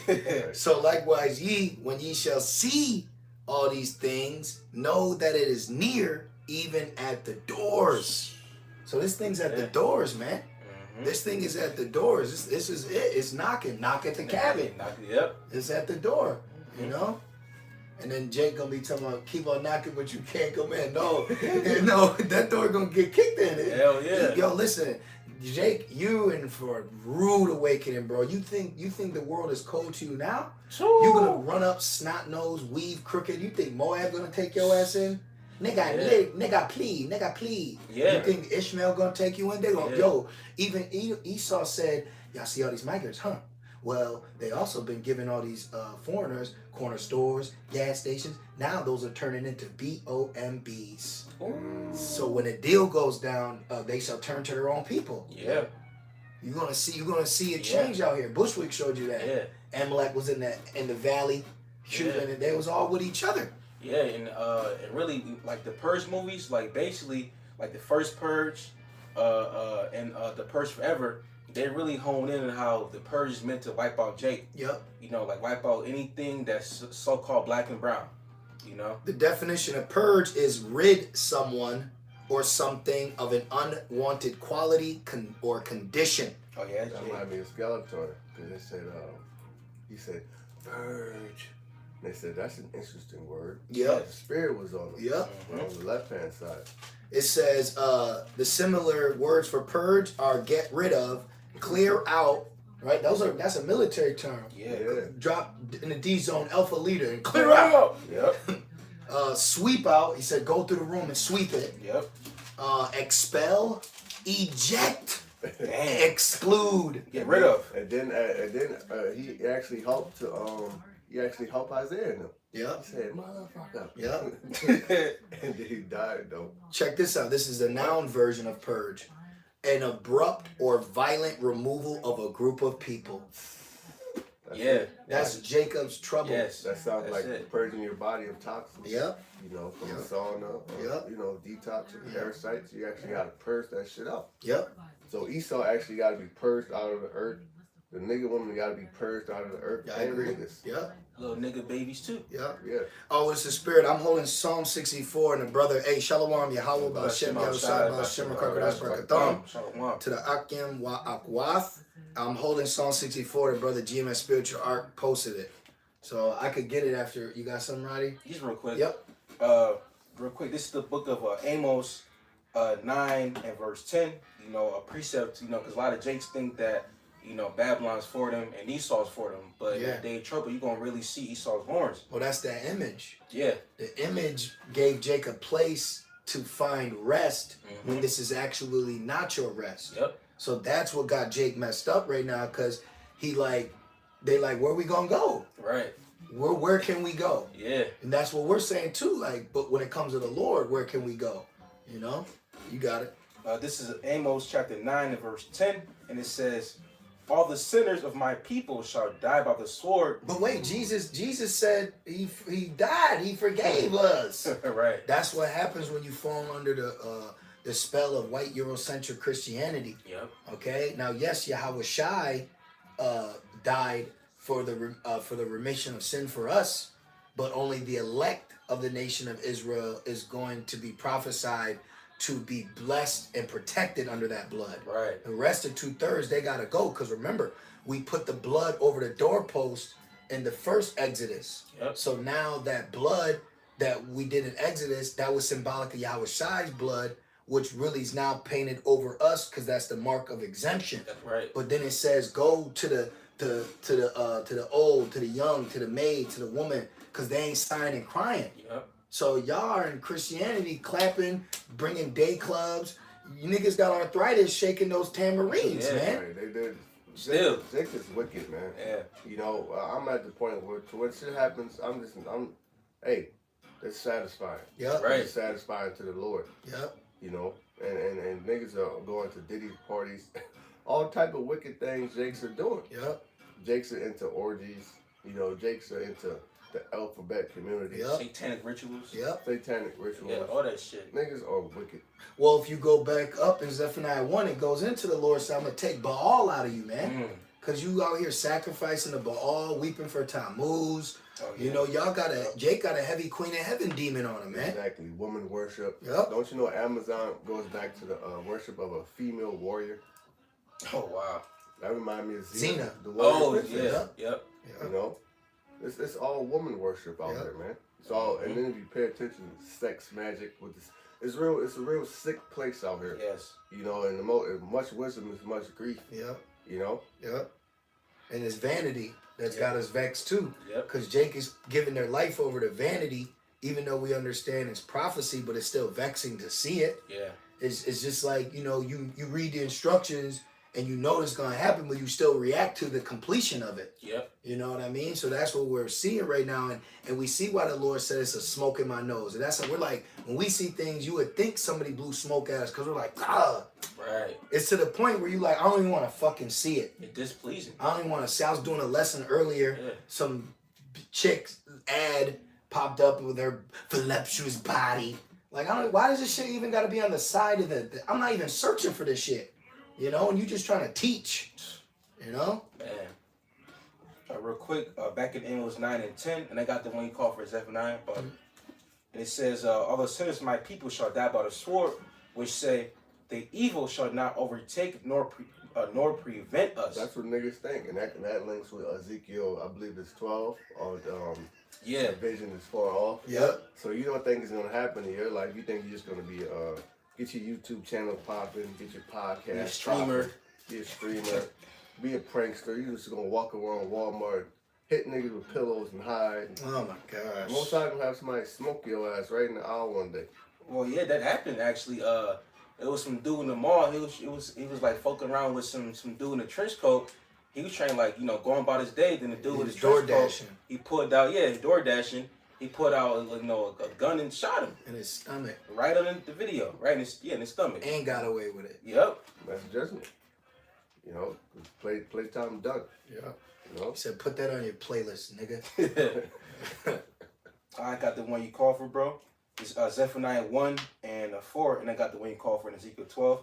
Right. So likewise ye, when ye shall see all these things, know that it is near, even at the doors. So this thing's at the doors, man. This thing is at the doors. This is it. It's knocking. Knock at the cabin. Yep. It's at the door, you know? And then Jake gonna be talking about keep on knocking, but you can't come in. No, no, that door gonna get kicked in. Hell yeah. Yo, listen, Jake, you in for a rude awakening, bro. You think the world is cold to you now? Sure. You gonna run up snot nose, weave crooked. You think Moab gonna take your ass in? Nigga, please. Yeah. You think Ishmael gonna take you in? They gonna even Esau said, y'all see all these migrants, huh? Well, they also been giving all these foreigners corner stores, gas stations. Now those are turning into BOMBs. Ooh. So when a deal goes down, they shall turn to their own people. Yeah. You're gonna see it change out here. Bushwick showed you that. Yeah. Amalek was in the valley shooting, and they was all with each other. Yeah, and really like the Purge movies, like basically like the first Purge, and the Purge Forever. They really hone in on how the purge is meant to wipe out Jake. Yep. You know, like wipe out anything that's so-called black and brown. You know? The definition of purge is rid someone or something of an unwanted quality or condition. Oh, yeah? That might be a Skeletor. Because it said, he said, purge. They said that's an interesting word. Yep. The spirit was on them. Yep. On the left hand side. It says the similar words for purge are get rid of, clear out. Right. That's a military term. Yeah. Drop in the D zone, alpha leader, and clear out. Yep. Sweep out. He said go through the room and sweep it. Yep. Expel, eject, Damn. exclude, Get rid of. And then he actually helped to Isaiah in them. Yep. He said, motherfucker. Yep. And then he died though. Check this out. This is the noun version of purge. An abrupt or violent removal of a group of people. That's Jacob's trouble. Yes. That sounds like purging your body of toxins. Yep. You know, from the sauna, detox of parasites. You actually got to purge that shit up. Yep. So Esau actually got to be purged out of the earth. The nigga woman got to be purged out of the earth. Yeah, I agree. Yep. Little nigga babies too. Yep. Yeah. Oh, it's the spirit. I'm holding Psalm 64 and the brother, hey, Shalom, Yahweh, Ba'ashem, Yahushua, Ba'ashem, Rakakadas, Barakatham, to the Akim Wa Akwath. I'm holding Psalm 64. The brother GMS Spiritual Arc posted it. So I could get it after. You got something, Roddy? Just real quick. Yep. Real quick. This is the book of Amos 9 and verse 10. You know, a precept, because a lot of Jakes think that, Babylon's for them and Esau's for them. But in the day of trouble, you're going to really see Esau's horns. Well, that's that image. Yeah. The image gave Jacob a place to find rest when this is actually not your rest. Yep. So that's what got Jake messed up right now, because they where we going to go? Right. Where can we go? Yeah. And that's what we're saying too. But when it comes to the Lord, where can we go? You got it. This is Amos chapter 9 and verse 10. And it says, all the sinners of my people shall die by the sword. But wait, Jesus said he died. He forgave us. Right. That's what happens when you fall under the spell of white Eurocentric Christianity. Yep. Okay. Now, yes, Yahweh Shai died for the remission of sin for us, but only the elect of the nation of Israel is going to be prophesied to be blessed and protected under that blood. Right. The rest of 2/3, they gotta go, because remember, we put the blood over the doorpost in the first Exodus. Yep. So now that blood that we did in Exodus, that was symbolic of Yahweh Shai's blood, which really is now painted over us, because that's the mark of exemption. That's right. But then it says, go to the old, to the young, to the maid, to the woman, because they ain't sighing and crying. Yep. So y'all are in Christianity clapping, bringing day clubs. You niggas got arthritis shaking those tambourines, man. Right. They did. Still. Jake is wicked, man. Yeah. I'm at the point where when shit happens, hey, it's satisfying. Yep. Right. It's satisfying to the Lord. Yep. And niggas are going to Diddy parties, all type of wicked things Jakes are doing. Yep. Jakes are into orgies. Jakes are into the alphabet community. Yep. Satanic rituals. Yep. Satanic rituals. Yeah, all that shit. Niggas are wicked. Well, if you go back up in Zephaniah 1, it goes into the Lord, so I'm going to take Baal out of you, man. Because you out here sacrificing the Baal, weeping for Tammuz. Oh, yeah. Jake got a heavy Queen of Heaven demon on him, man. Exactly. Woman worship. Yep. Don't you know Amazon goes back to the worship of a female warrior? Oh, wow. That reminds me of Xena. The warrior Oh, princess. yeah. Yep. It's all woman worship out there, man. It's all, and then if you pay attention to sex magic with this, it's a real sick place out here. Yes. And much wisdom is much grief. Yep. Yep. And it's vanity that's got us vexed too. Yep. Because Jake is giving their life over to vanity, even though we understand it's prophecy, but it's still vexing to see it. Yeah. It's just like, you read the instructions and you know it's going to happen, but you still react to the completion of it. Yep. You know what I mean? So that's what we're seeing right now. And we see why the Lord said it's a smoke in my nose. And that's what we're like, when we see things, you would think somebody blew smoke at us because we're like, ah. Right. It's to the point where you like, I don't even want to fucking see it. It's displeasing. I don't even want to see. I was doing a lesson earlier. Yeah. Some chick's ad popped up with her voluptuous body. Like, why does this shit even got to be on the side of I'm not even searching for this shit. And you just trying to teach, Man. Real quick, back in Amos 9 and 10, and I got the one you called for Zephaniah, and it says, all the sinners of my people shall die by the sword, which say, the evil shall not overtake nor prevent us. That's what niggas think, and that links with Ezekiel, I believe it's 12, or Yeah. The vision is far off. Yep. So you don't think it's gonna happen in your life. You think you're just gonna be get your YouTube channel popping, get your podcast, Be a streamer, popping, be a streamer, be a prankster. You just gonna walk around Walmart, hit niggas with pillows and hide. Oh my gosh. Most times gonna have somebody smoke your ass right in the aisle one day. Well, yeah, that happened actually. It was some dude in the mall. He was like fucking around with some dude in a trench coat. He was trying like, you know, going about his day. Then the dude with his trench coat, he pulled out, door dashing. He pulled out, you know, a gun and shot him in his stomach. Right on the video, right in his stomach. And got away with it. Yep. That's judgment. You know, playtime done. Yeah. You know. He said, put that on your playlist, nigga. I got the one you called for, bro. It's Zephaniah 1 and 4, and I got the one you called for in Ezekiel 12.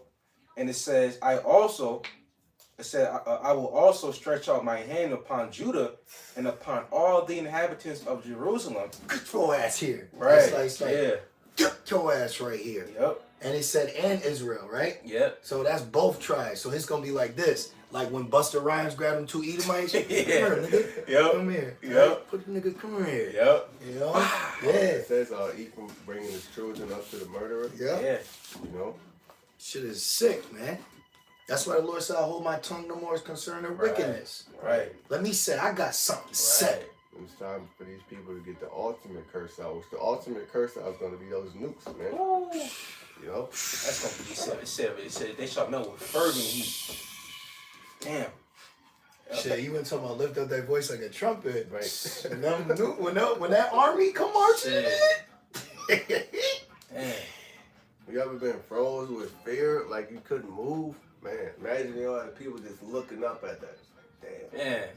And it says, I will also stretch out my hand upon Judah and upon all the inhabitants of Jerusalem. Get your ass here. Right. It's like, yeah. Get your ass right here. Yep. And it said, and Israel, right? Yep. So that's both tribes. So it's going to be like this. Like when Busta Rhymes grabbed them 2 Edomites. Yeah. Come here, nigga. Yep. Come here. Yep. Right? Put the nigga, come here. Yep. You know? Yeah. It says Ephraim bringing his children up to the murderer. Yeah. Yeah. You know? Shit is sick, man. That's why the Lord said, I hold my tongue no more as concerning wickedness. Right. Let me say, I got something to say. It's time for these people to get the ultimate curse out. Which the ultimate curse out is going to be those nukes, man. Ooh. You know? That's going to be it said they shall melt with fervent heat. Damn. Shit, you went talking about lift up that voice like a trumpet. Right. when that army come marching in. Damn. You ever been froze with fear, like you couldn't move? Man, imagine all the people just looking up at that. Damn. Man,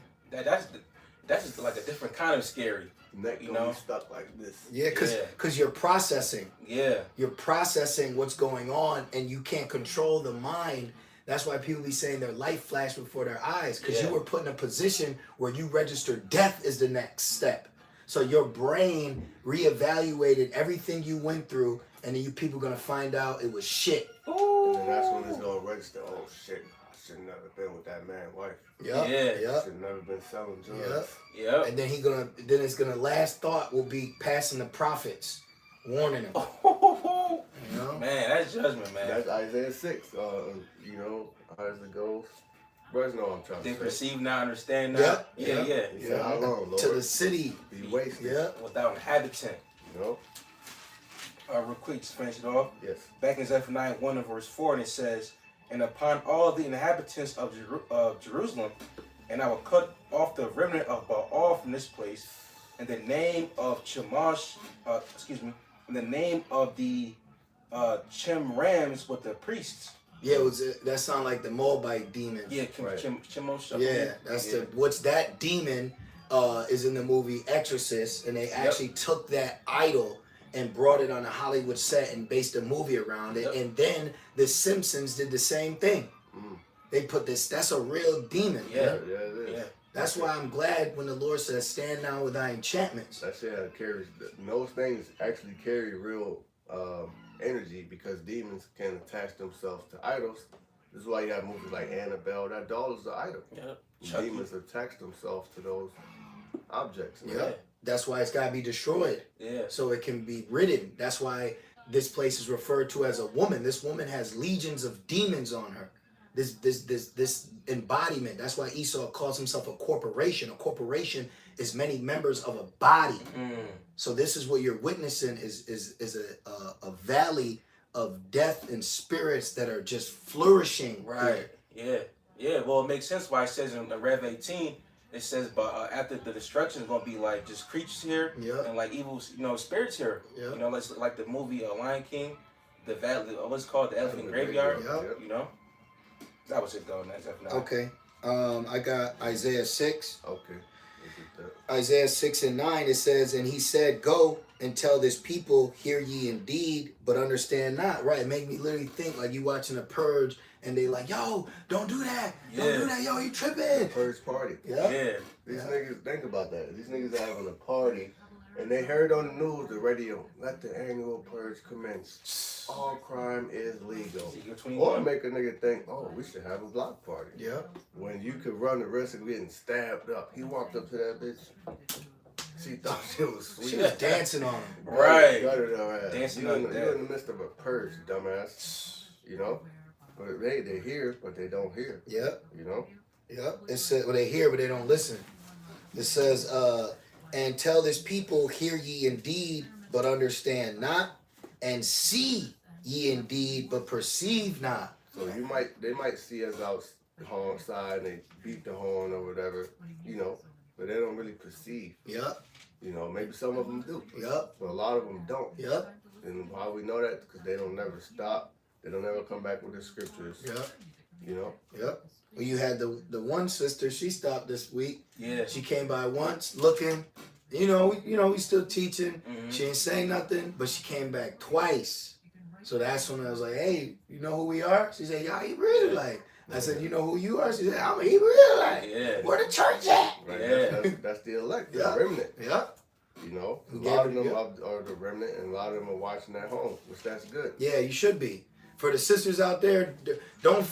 that's just like a different kind of scary. Neck You gonna know? be stuck like this. Yeah, because you're processing. Yeah. You're processing what's going on, and you can't control the mind. That's why people be saying their life flashed before their eyes, because you were put in a position where you registered death is the next step. So your brain reevaluated everything you went through, and then you people gonna find out it was shit. Ooh. And then that's when it's gonna register. Oh shit, I should never been with that man's wife. Yep. Yeah. Yep. Should never been selling drugs. Yep. Yep. And then it's gonna last thought will be passing the prophets, warning them. You know? Man, that's judgment, man. That's Isaiah 6. You know, as it goes. Brothers know what I'm trying They to say. perceive now, understand now. Yeah. He said, how long, Lord? To the city. Be wasted. Yeah. Without inhabitant. You know? Real quick, just finish it off. Yes. Back in Zephaniah 1 and verse 4, and it says, and upon all the inhabitants of Jerusalem, and I will cut off the remnant of Baal from this place, and the name of in the name of the Chemrams with the priests. Yeah, that sound like the Moabite demon. Yeah, Right. Chemosh. Yeah, that's what's that demon is in the movie Exorcist, and they actually took that idol and brought it on a Hollywood set and based a movie around it. Yep. And then the Simpsons did the same thing. They put that's a real demon. Yeah. Man. Yeah, it is. Yeah. That's why I'm glad when the Lord says, stand down with thy enchantments. That shit carries, those things actually carry real energy because demons can attach themselves to idols. This is why you have movies like Annabelle. That doll is the idol. Yeah. Demons attach themselves to those objects. Man. Yeah. That's why it's got to be destroyed. Yeah. So it can be ridden. That's why this place is referred to as a woman. This woman has legions of demons on her. This embodiment. That's why Esau calls himself a corporation. A corporation is many members of a body. So this is what you're witnessing is a valley of death and spirits that are just flourishing. Right. Yeah. Yeah. Well, it makes sense why it says in Rev 18, it says, but after the destruction is going to be like just creatures here and like evil, spirits here. Yeah. You know, like the movie Lion King, the valley, what's it called, the Elephant Graveyard. Yep. You know, that was it though. That's definitely Okay. I got Isaiah 6. Okay. Isaiah 6 and 9, it says, and he said, go and tell this people, hear ye indeed, but understand not. Right, it made me literally think like you watching a purge and they like, yo, don't do that. Don't do that, yo, you tripping. Purge party. Yeah. These niggas, think about that. These niggas are having a party and they heard on the news, the radio, let the annual purge commence. All crime is legal. Or make a nigga think, oh, we should have a block party. Yeah. When you could run the risk of getting stabbed up. He walked up to that bitch. She thought she was sweet. She was dancing on him. Right. Dancing on you're in the midst of a purge, dumbass. You know? But they hear, but they don't hear. Yep. You know? Yep. It said, well, they hear, but they don't listen. It says, and tell this people, hear ye indeed, but understand not, and see ye indeed, but perceive not. So they might see us outside and they beat the horn or whatever, you know, but they don't really perceive. Yep. You know, maybe some of them do. Yep. But a lot of them don't. Yep. And how we know that? Because they don't never stop. They don't ever come back with the scriptures. Yep. You know? Yep. Well, you had the one sister, she stopped this week. Yeah. She came by once looking. You know, we still teaching. Mm-hmm. She ain't saying nothing, but she came back twice. So that's when I was like, hey, you know who we are? She said, y'all Hebrew Israelite. I said, you know who you are? She said, I'm a Hebrew Israelite. Yeah. Where the church at? Right? Yeah. That's the elect, the Yeah. remnant. Yep. You know? A Who lot gave of it- them are the remnant and a lot of them are watching at home, which that's good. Yeah, you should be. For the sisters out there, don't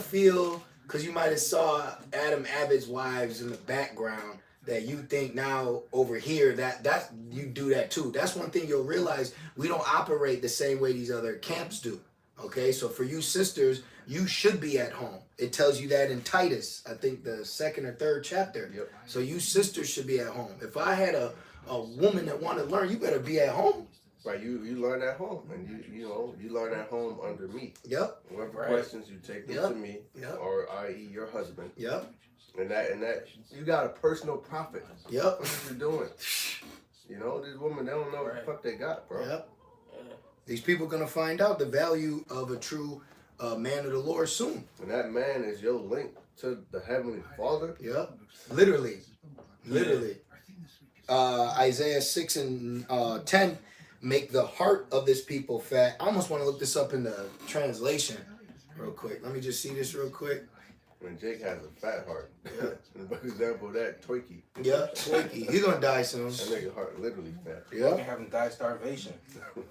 feel, because you might have saw Adam Abbott's wives in the background, that you think now over here that you do that too. That's one thing you'll realize. We don't operate the same way these other camps do. Okay, so for you sisters, you should be at home. It tells you that in Titus, I think the 2nd or 3rd chapter. Yep. So you sisters should be at home. If I had a woman that wanted to learn, you better be at home. Right, you learn at home, and you learn at home under me. Yep. Whatever Right. questions you take them Yep. to me, Yep. or i.e. your husband, Yep. and that you got a personal prophet. Yep. What you doing? You know, these women, they don't know what the fuck they got, bro. Yep. These people gonna find out the value of a true man of the Lord soon. And that man is your link to the Heavenly Father. Yep. Literally. Literally. Isaiah 6 and 10 make the heart of this people fat. I almost want to look this up in the translation real quick. Let me just see this real quick. And Jake has a fat heart. And for example, that Twinkie. Yep. Twinkie. He's gonna die soon. That nigga heart literally fat. You can Yep. have them die of starvation.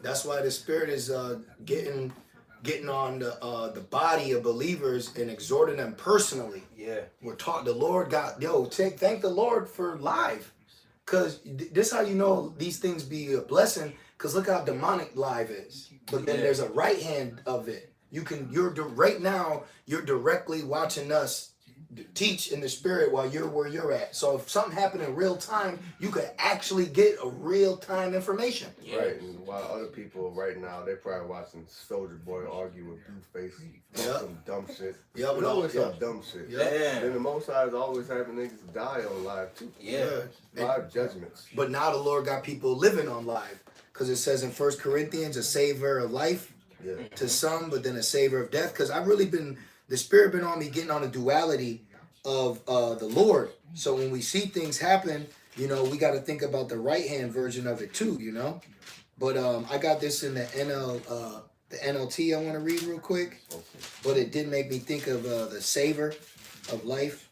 That's why the Spirit is getting on the body of believers and exhorting them personally. Yeah. We're taught the Lord got thank the Lord for live, cause this how you know these things be a blessing. Cause look how demonic live is. But then Yeah. there's a right hand of it. Right now you're directly watching us teach in the spirit while you're where you're at. So if something happened in real time, you could actually get a real time information. Yeah. Right, and while other people right now, they're probably watching Soldier Boy argue with Blueface. Yep. Some dumb shit. Yep, You know it's yep. some dumb shit. Yep. Then Damn. the Most High is always having niggas die on live too. Yeah. Live judgments. But now the Lord got people living on live. Because it says in 1 Corinthians, a savor of life Yeah. to some, but then a savor of death. Because I've really the Spirit been on me getting on the duality of the Lord. So when we see things happen, we got to think about the right hand version of it too, But I got this in the NLT I want to read real quick. Okay. But it did make me think of the savor of life.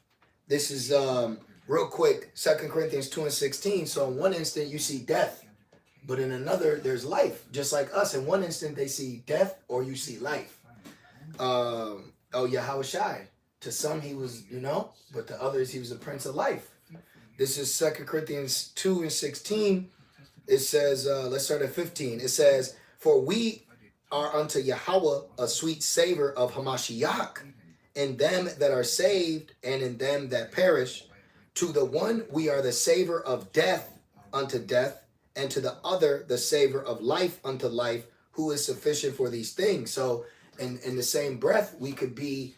This is real quick, 2 Corinthians 2 and 16. So in one instant you see death, but in another there's life. Just like us, in one instant they see death or you see life. Yahushai. To some he was, but to others he was the Prince of Life. This is 2 Corinthians 2 and 16. It says, let's start at 15. It says, for we are unto Yahweh a sweet savor of Hamashiach, in them that are saved and in them that perish. To the one we are the savor of death unto death, and to the other the savor of life unto life, who is sufficient for these things. So in the same breath, we could be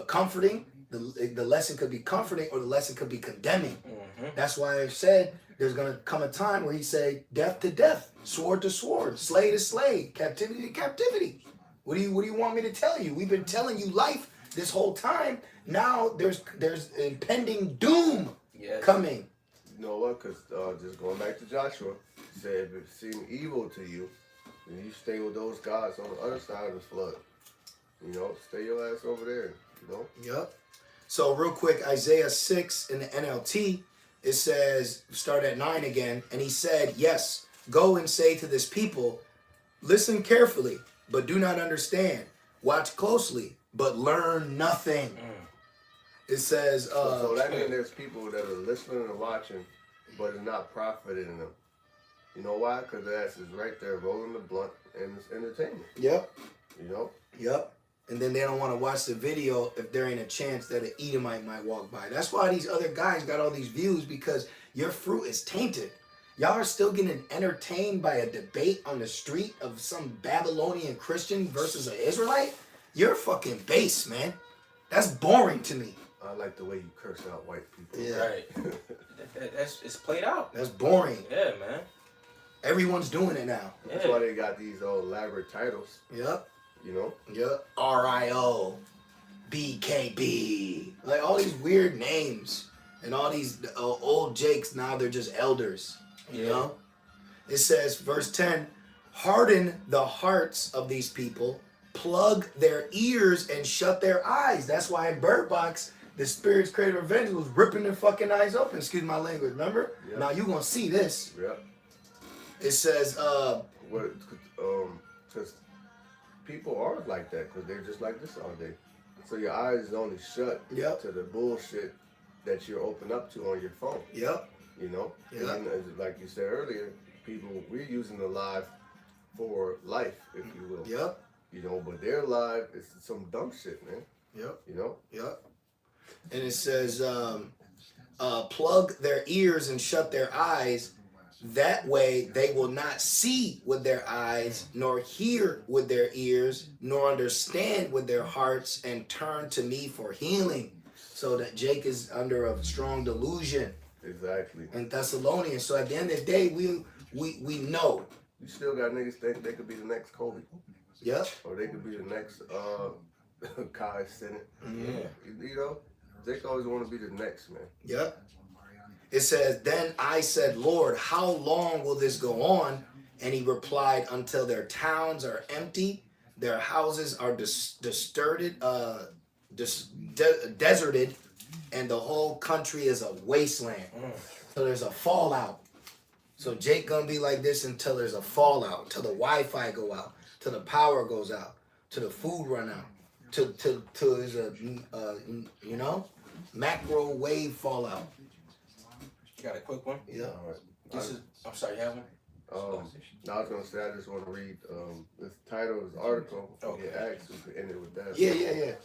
comforting. The lesson could be comforting, or the lesson could be condemning. Mm-hmm. That's why I said there's gonna come a time where he say death to death, sword to sword, slay to slay, captivity to captivity. What do you want me to tell you? We've been telling you life this whole time. Now there's impending doom Yes. coming. You know what? Because just going back to Joshua, he said if it seemed evil to you, then you stay with those gods on the other side of the flood. Stay your ass over there. Yep. So real quick, Isaiah 6 in the NLT, it says, start at 9 again, and he said, yes, go and say to this people, listen carefully, but do not understand. Watch closely, but learn nothing. It says, So that means there's people that are listening and watching, but it's not profiting them. You know why? Because the ass is right there rolling the blunt and it's entertainment. Yep. You know? Yep. And then they don't want to watch the video if there ain't a chance that an Edomite might walk by. That's why these other guys got all these views, because your fruit is tainted. Y'all are still getting entertained by a debate on the street of some Babylonian Christian versus an Israelite? You're fucking base, man. That's boring to me. I like the way you curse out white people. Yeah. Right. It's played out. That's boring. Yeah, man. Everyone's doing it now. That's why they got these elaborate titles. Yep. You know? Yep. RIO. BKB. Like all these weird names. And all these old Jakes, now they're just elders. You know? It says, verse 10, harden the hearts of these people, plug their ears and shut their eyes. That's why in Bird Box, the Spirit's Creative Revenge was ripping their fucking eyes open. Excuse my language, remember? Yep. Now you gonna see this. Yep. It says, because people are like that, because they're just like this all day. So your eyes is only shut to the bullshit that you're open up to on your phone. Yep. You know? Yep. And like you said earlier, we're using the live for life, if you will. Yep. You know, but their live is some dumb shit, man. Yep. You know? Yep. And it says, plug their ears and shut their eyes. That way they will not see with their eyes, nor hear with their ears, nor understand with their hearts, and turn to me for healing. So that Jake is under a strong delusion. Exactly. In Thessalonians. So at the end of the day, we know. You still got niggas think they could be the next Kobe. Yep. Or they could be the next Kai Senate. Yeah. You know? Jake always want to be the next, man. Yep. It says, then I said, Lord, how long will this go on? And he replied, until their towns are empty, their houses are deserted, and the whole country is a wasteland. So there's a fallout. So Jake gonna be like this until there's a fallout, till the Wi-Fi go out, till the power goes out, till the food run out, till there's a you know, macro wave fallout. You got a quick one? Yeah. All right. I'm sorry, you have one? No, I was gonna say I just want to read this title of this article. Okay. Get asked, we could end it with that. Yeah.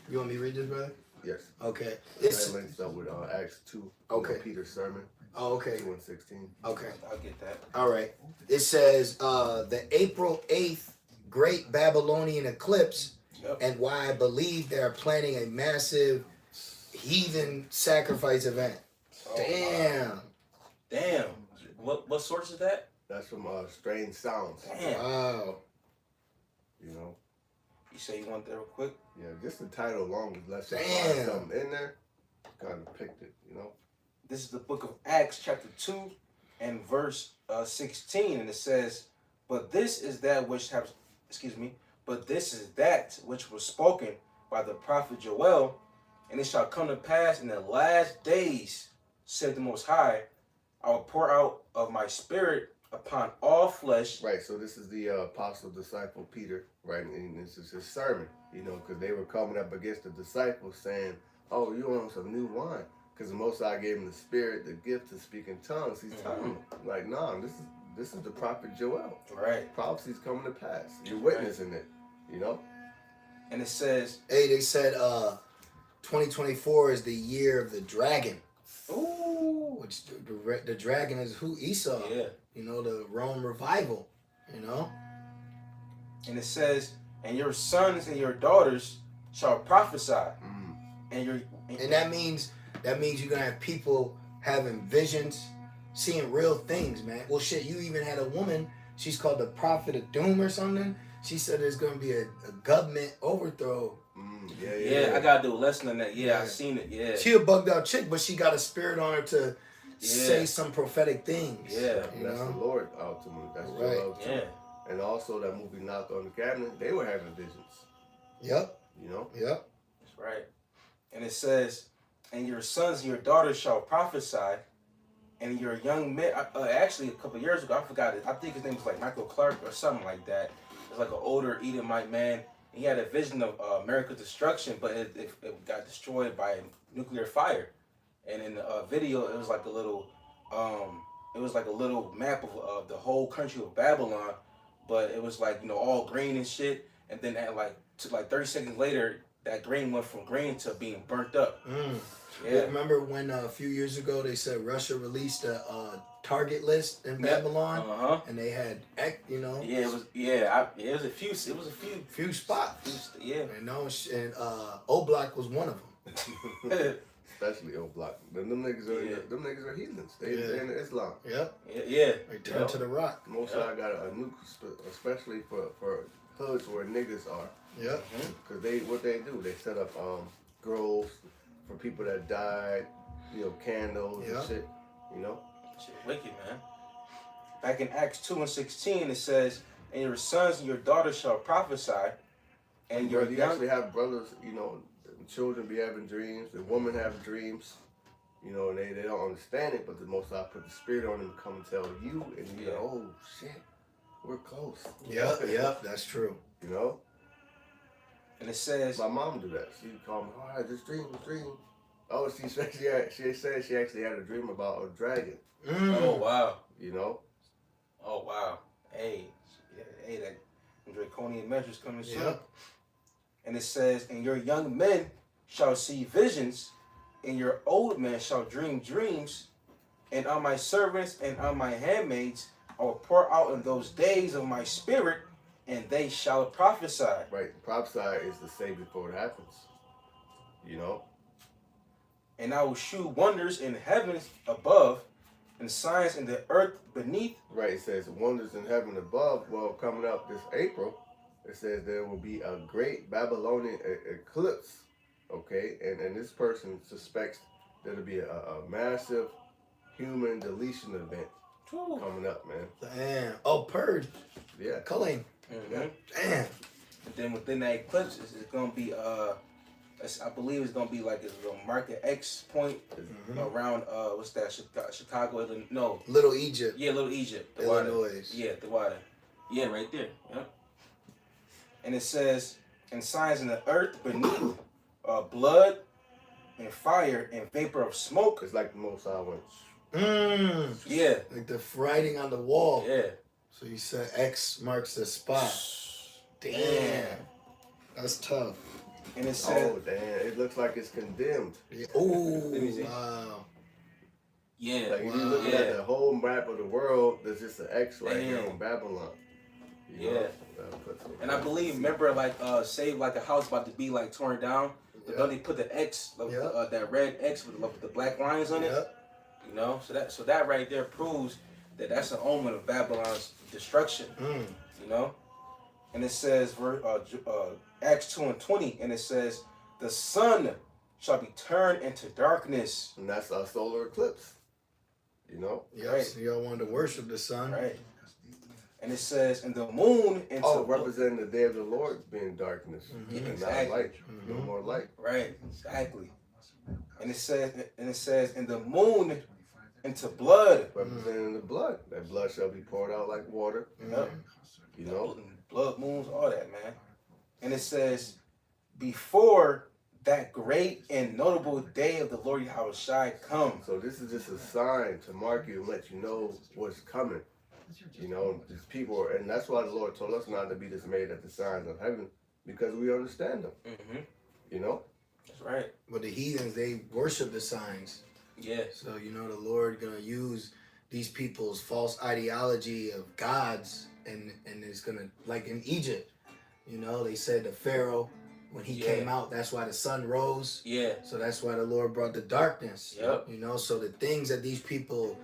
You want me to read this, brother? Yes. Okay. That links up with Acts 2. Okay. Peter's sermon. Oh, okay. 2 and 16. Okay. I'll get that. All right. It says the April 8th Great Babylonian Eclipse, and why I believe they're planning a massive heathen sacrifice event. Oh, Damn. What source is that? That's from Strange Sounds. Damn. Wow. You know? You say you want that real quick? Yeah, just the title alone was less than something in there. Kind of picked it, you know? This is the book of Acts, chapter 2, and verse 16, and it says, but this is that which was spoken by the prophet Joel, and it shall come to pass in the last days, said the Most High, I will pour out of my spirit upon all flesh. Right, so this is the apostle disciple Peter, right? And this is his sermon, you know, because they were coming up against the disciples saying, oh, you want some new wine? Because the Most High gave him the spirit, the gift to speak in tongues. He's telling them, like, nah, this is the prophet Joel. Right. Prophecy's coming to pass. You're witnessing it, you know? And it says, hey, they said 2024 is the year of the dragon. ooh. Which the dragon is who? Esau. Yeah. You know, the Rome revival. You know? And it says, and your sons and your daughters shall prophesy. And that means you're gonna have people having visions, seeing real things, man. Well, shit, you even had a woman. She's called the Prophet of Doom or something. She said there's gonna be a government overthrow. Yeah, I gotta do a lesson on that. Yeah, I seen it. Yeah, she a bugged out chick, but she got a spirit on her to say some prophetic things. Yeah, that's the Lord ultimately. That's right. Yeah, and also that movie Knock on the Cabinet. They were having visions. Yep. You know. Yep. That's right. And it says, and your sons and your daughters shall prophesy, and your young men. Actually, a couple of years ago, I forgot it. I think his name was like Michael Clark or something like that. It's like an older Edomite man. He had a vision of America's destruction, but it got destroyed by nuclear fire. And in the video, it was like a little, map of the whole country of Babylon, but it was like all green and shit. And then at like 30 seconds later, that green went from green to being burnt up. Yeah. Remember when a few years ago they said Russia released a target list in Babylon, and they had Yeah, it was. It was a few. It was a few spots. Yeah. And Oblak was one of them. Especially Oblak. Them niggas are heathens. They're in Islam. Yep. Yeah. They turned to the rock. Most I got a nuke, especially for hoods where niggas are. Yep. Because what they do, they set up groves for people that died, candles and shit, Shit wicked, man. Back in Acts 2:16, it says, "And your sons and your daughters shall prophesy, and your you actually have brothers, children be having dreams, the women have dreams, and they don't understand it, but the Most High put the spirit on them to come and tell you, and you go, oh shit, we're close. Yep, that's true. And it says, my mom do that. She called me, oh, I had this dream. Oh, she said she actually had a dream about a dragon. Oh wow. Oh wow. Hey, that draconian measures coming soon. Yep. And it says, and your young men shall see visions, and your old men shall dream dreams, and on my servants and on my handmaids I will pour out in those days of my spirit, and they shall prophesy. Right, prophesy is to say before it happens. And I will shew wonders in heavens above, and signs in the earth beneath. Right, it says wonders in heaven above. Well, coming up this April, it says there will be a great Babylonian eclipse. Okay, and this person suspects there'll be a massive human deletion event coming up, man. Damn. Oh, purge. Yeah. Culling. Mm-hmm. Damn. And then within that eclipse, it's going to be I believe it's gonna be like it's gonna mark an X point around what's that? Chicago, Illinois? No, Little Egypt. Yeah, Little Egypt. Illinois. Yeah, the water. Yeah, right there. Yep. And it says, and signs in the earth beneath, blood and fire and vapor of smoke. It's like the Most High went. Yeah. Like the writing on the wall. Yeah. So you said X marks the spot. Damn. That's tough. And it said, oh damn! It looks like it's condemned. Yeah. Oh wow! Yeah. Like if you look at the whole map of the world, there's just an X right here on Babylon. And I believe, remember, like say like a house about to be like torn down, but then they put the X, that red X with the black lines on it. So that right there proves that that's an omen of Babylon's destruction. And it says, Acts 2:20, and it says, the sun shall be turned into darkness. And that's our solar eclipse. Yep, right. so y'all wanted to worship the sun. Right. And it says, and the moon into representing the day of the Lord being darkness. And not light. No more light. Right, exactly. And it says, and the moon into blood. Representing the blood. That blood shall be poured out like water. Blood moons, all that, man. And it says, before that great and notable day of the Lord Yahushua comes. So this is just a sign to mark you and let you know what's coming. These people, and that's why the Lord told us not to be dismayed at the signs of heaven, because we understand them. That's right. But the heathens, they worship the signs. Yeah. So the Lord gonna use these people's false ideology of gods, and it's gonna, like in Egypt, they said the Pharaoh, when he came out, that's why the sun rose. Yeah. So that's why the Lord brought the darkness. Yep. So the things that these people,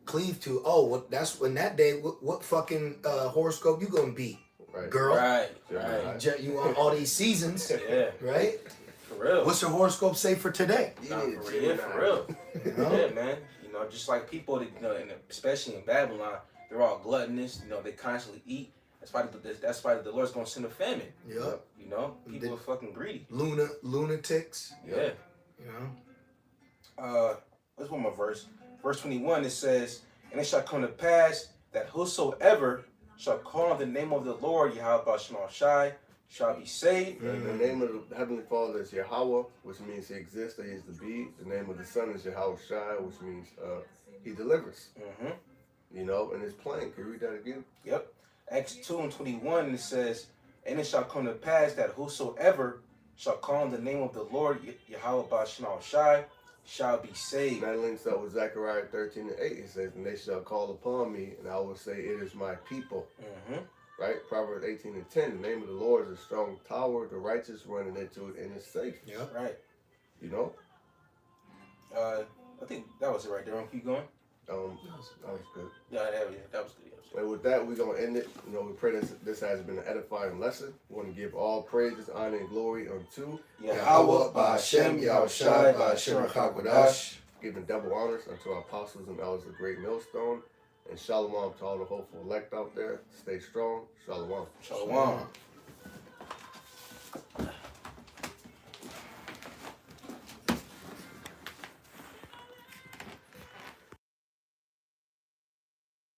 cleave to, that's when that day, what fucking horoscope you gonna be? Right. Girl. Right. You want all these seasons. Yeah. Right? For real. What's your horoscope say for today? For real. Yeah, man. Just like people, and especially in Babylon, they're all gluttonous. They constantly eat. That's why the Lord's gonna send a famine. Yep. People are fucking greedy. Lunatics. Yeah. Let's one more verse. Verse 21. It says, and it shall come to pass that whosoever shall call on the name of the Lord Yahweh Shai shall be saved. And the name of the Heavenly Father is Yahweh, which means he exists or he is to be. The name of the Son is Yahweh Shai, which means he delivers. You know, and it's plain. Can you read that again? Yep. Acts 2:21, it says, and it shall come to pass that whosoever shall call on the name of the Lord Yahweh Ba'Shem Shai shall be saved. And that links up with Zechariah 13:8. It says, and they shall call upon me, and I will say, it is my people. Right? Proverbs 18:10. The name of the Lord is a strong tower. The righteous running into it, and it's safe. Yep. Right. You know? I think that was it right there. Keep going. That was good. Yeah, that was good. And with that, we're going to end it. You know, we pray that this has been an edifying lesson. We want to give all praises, honor, and glory unto Yahweh Ba'Shem Yahweh Shai Ba'Shem HaKadosh. Giving double honors unto our apostles and elders of Great Millstone. And shalom to all the hopeful elect out there. Stay strong. Shalom. Shalom.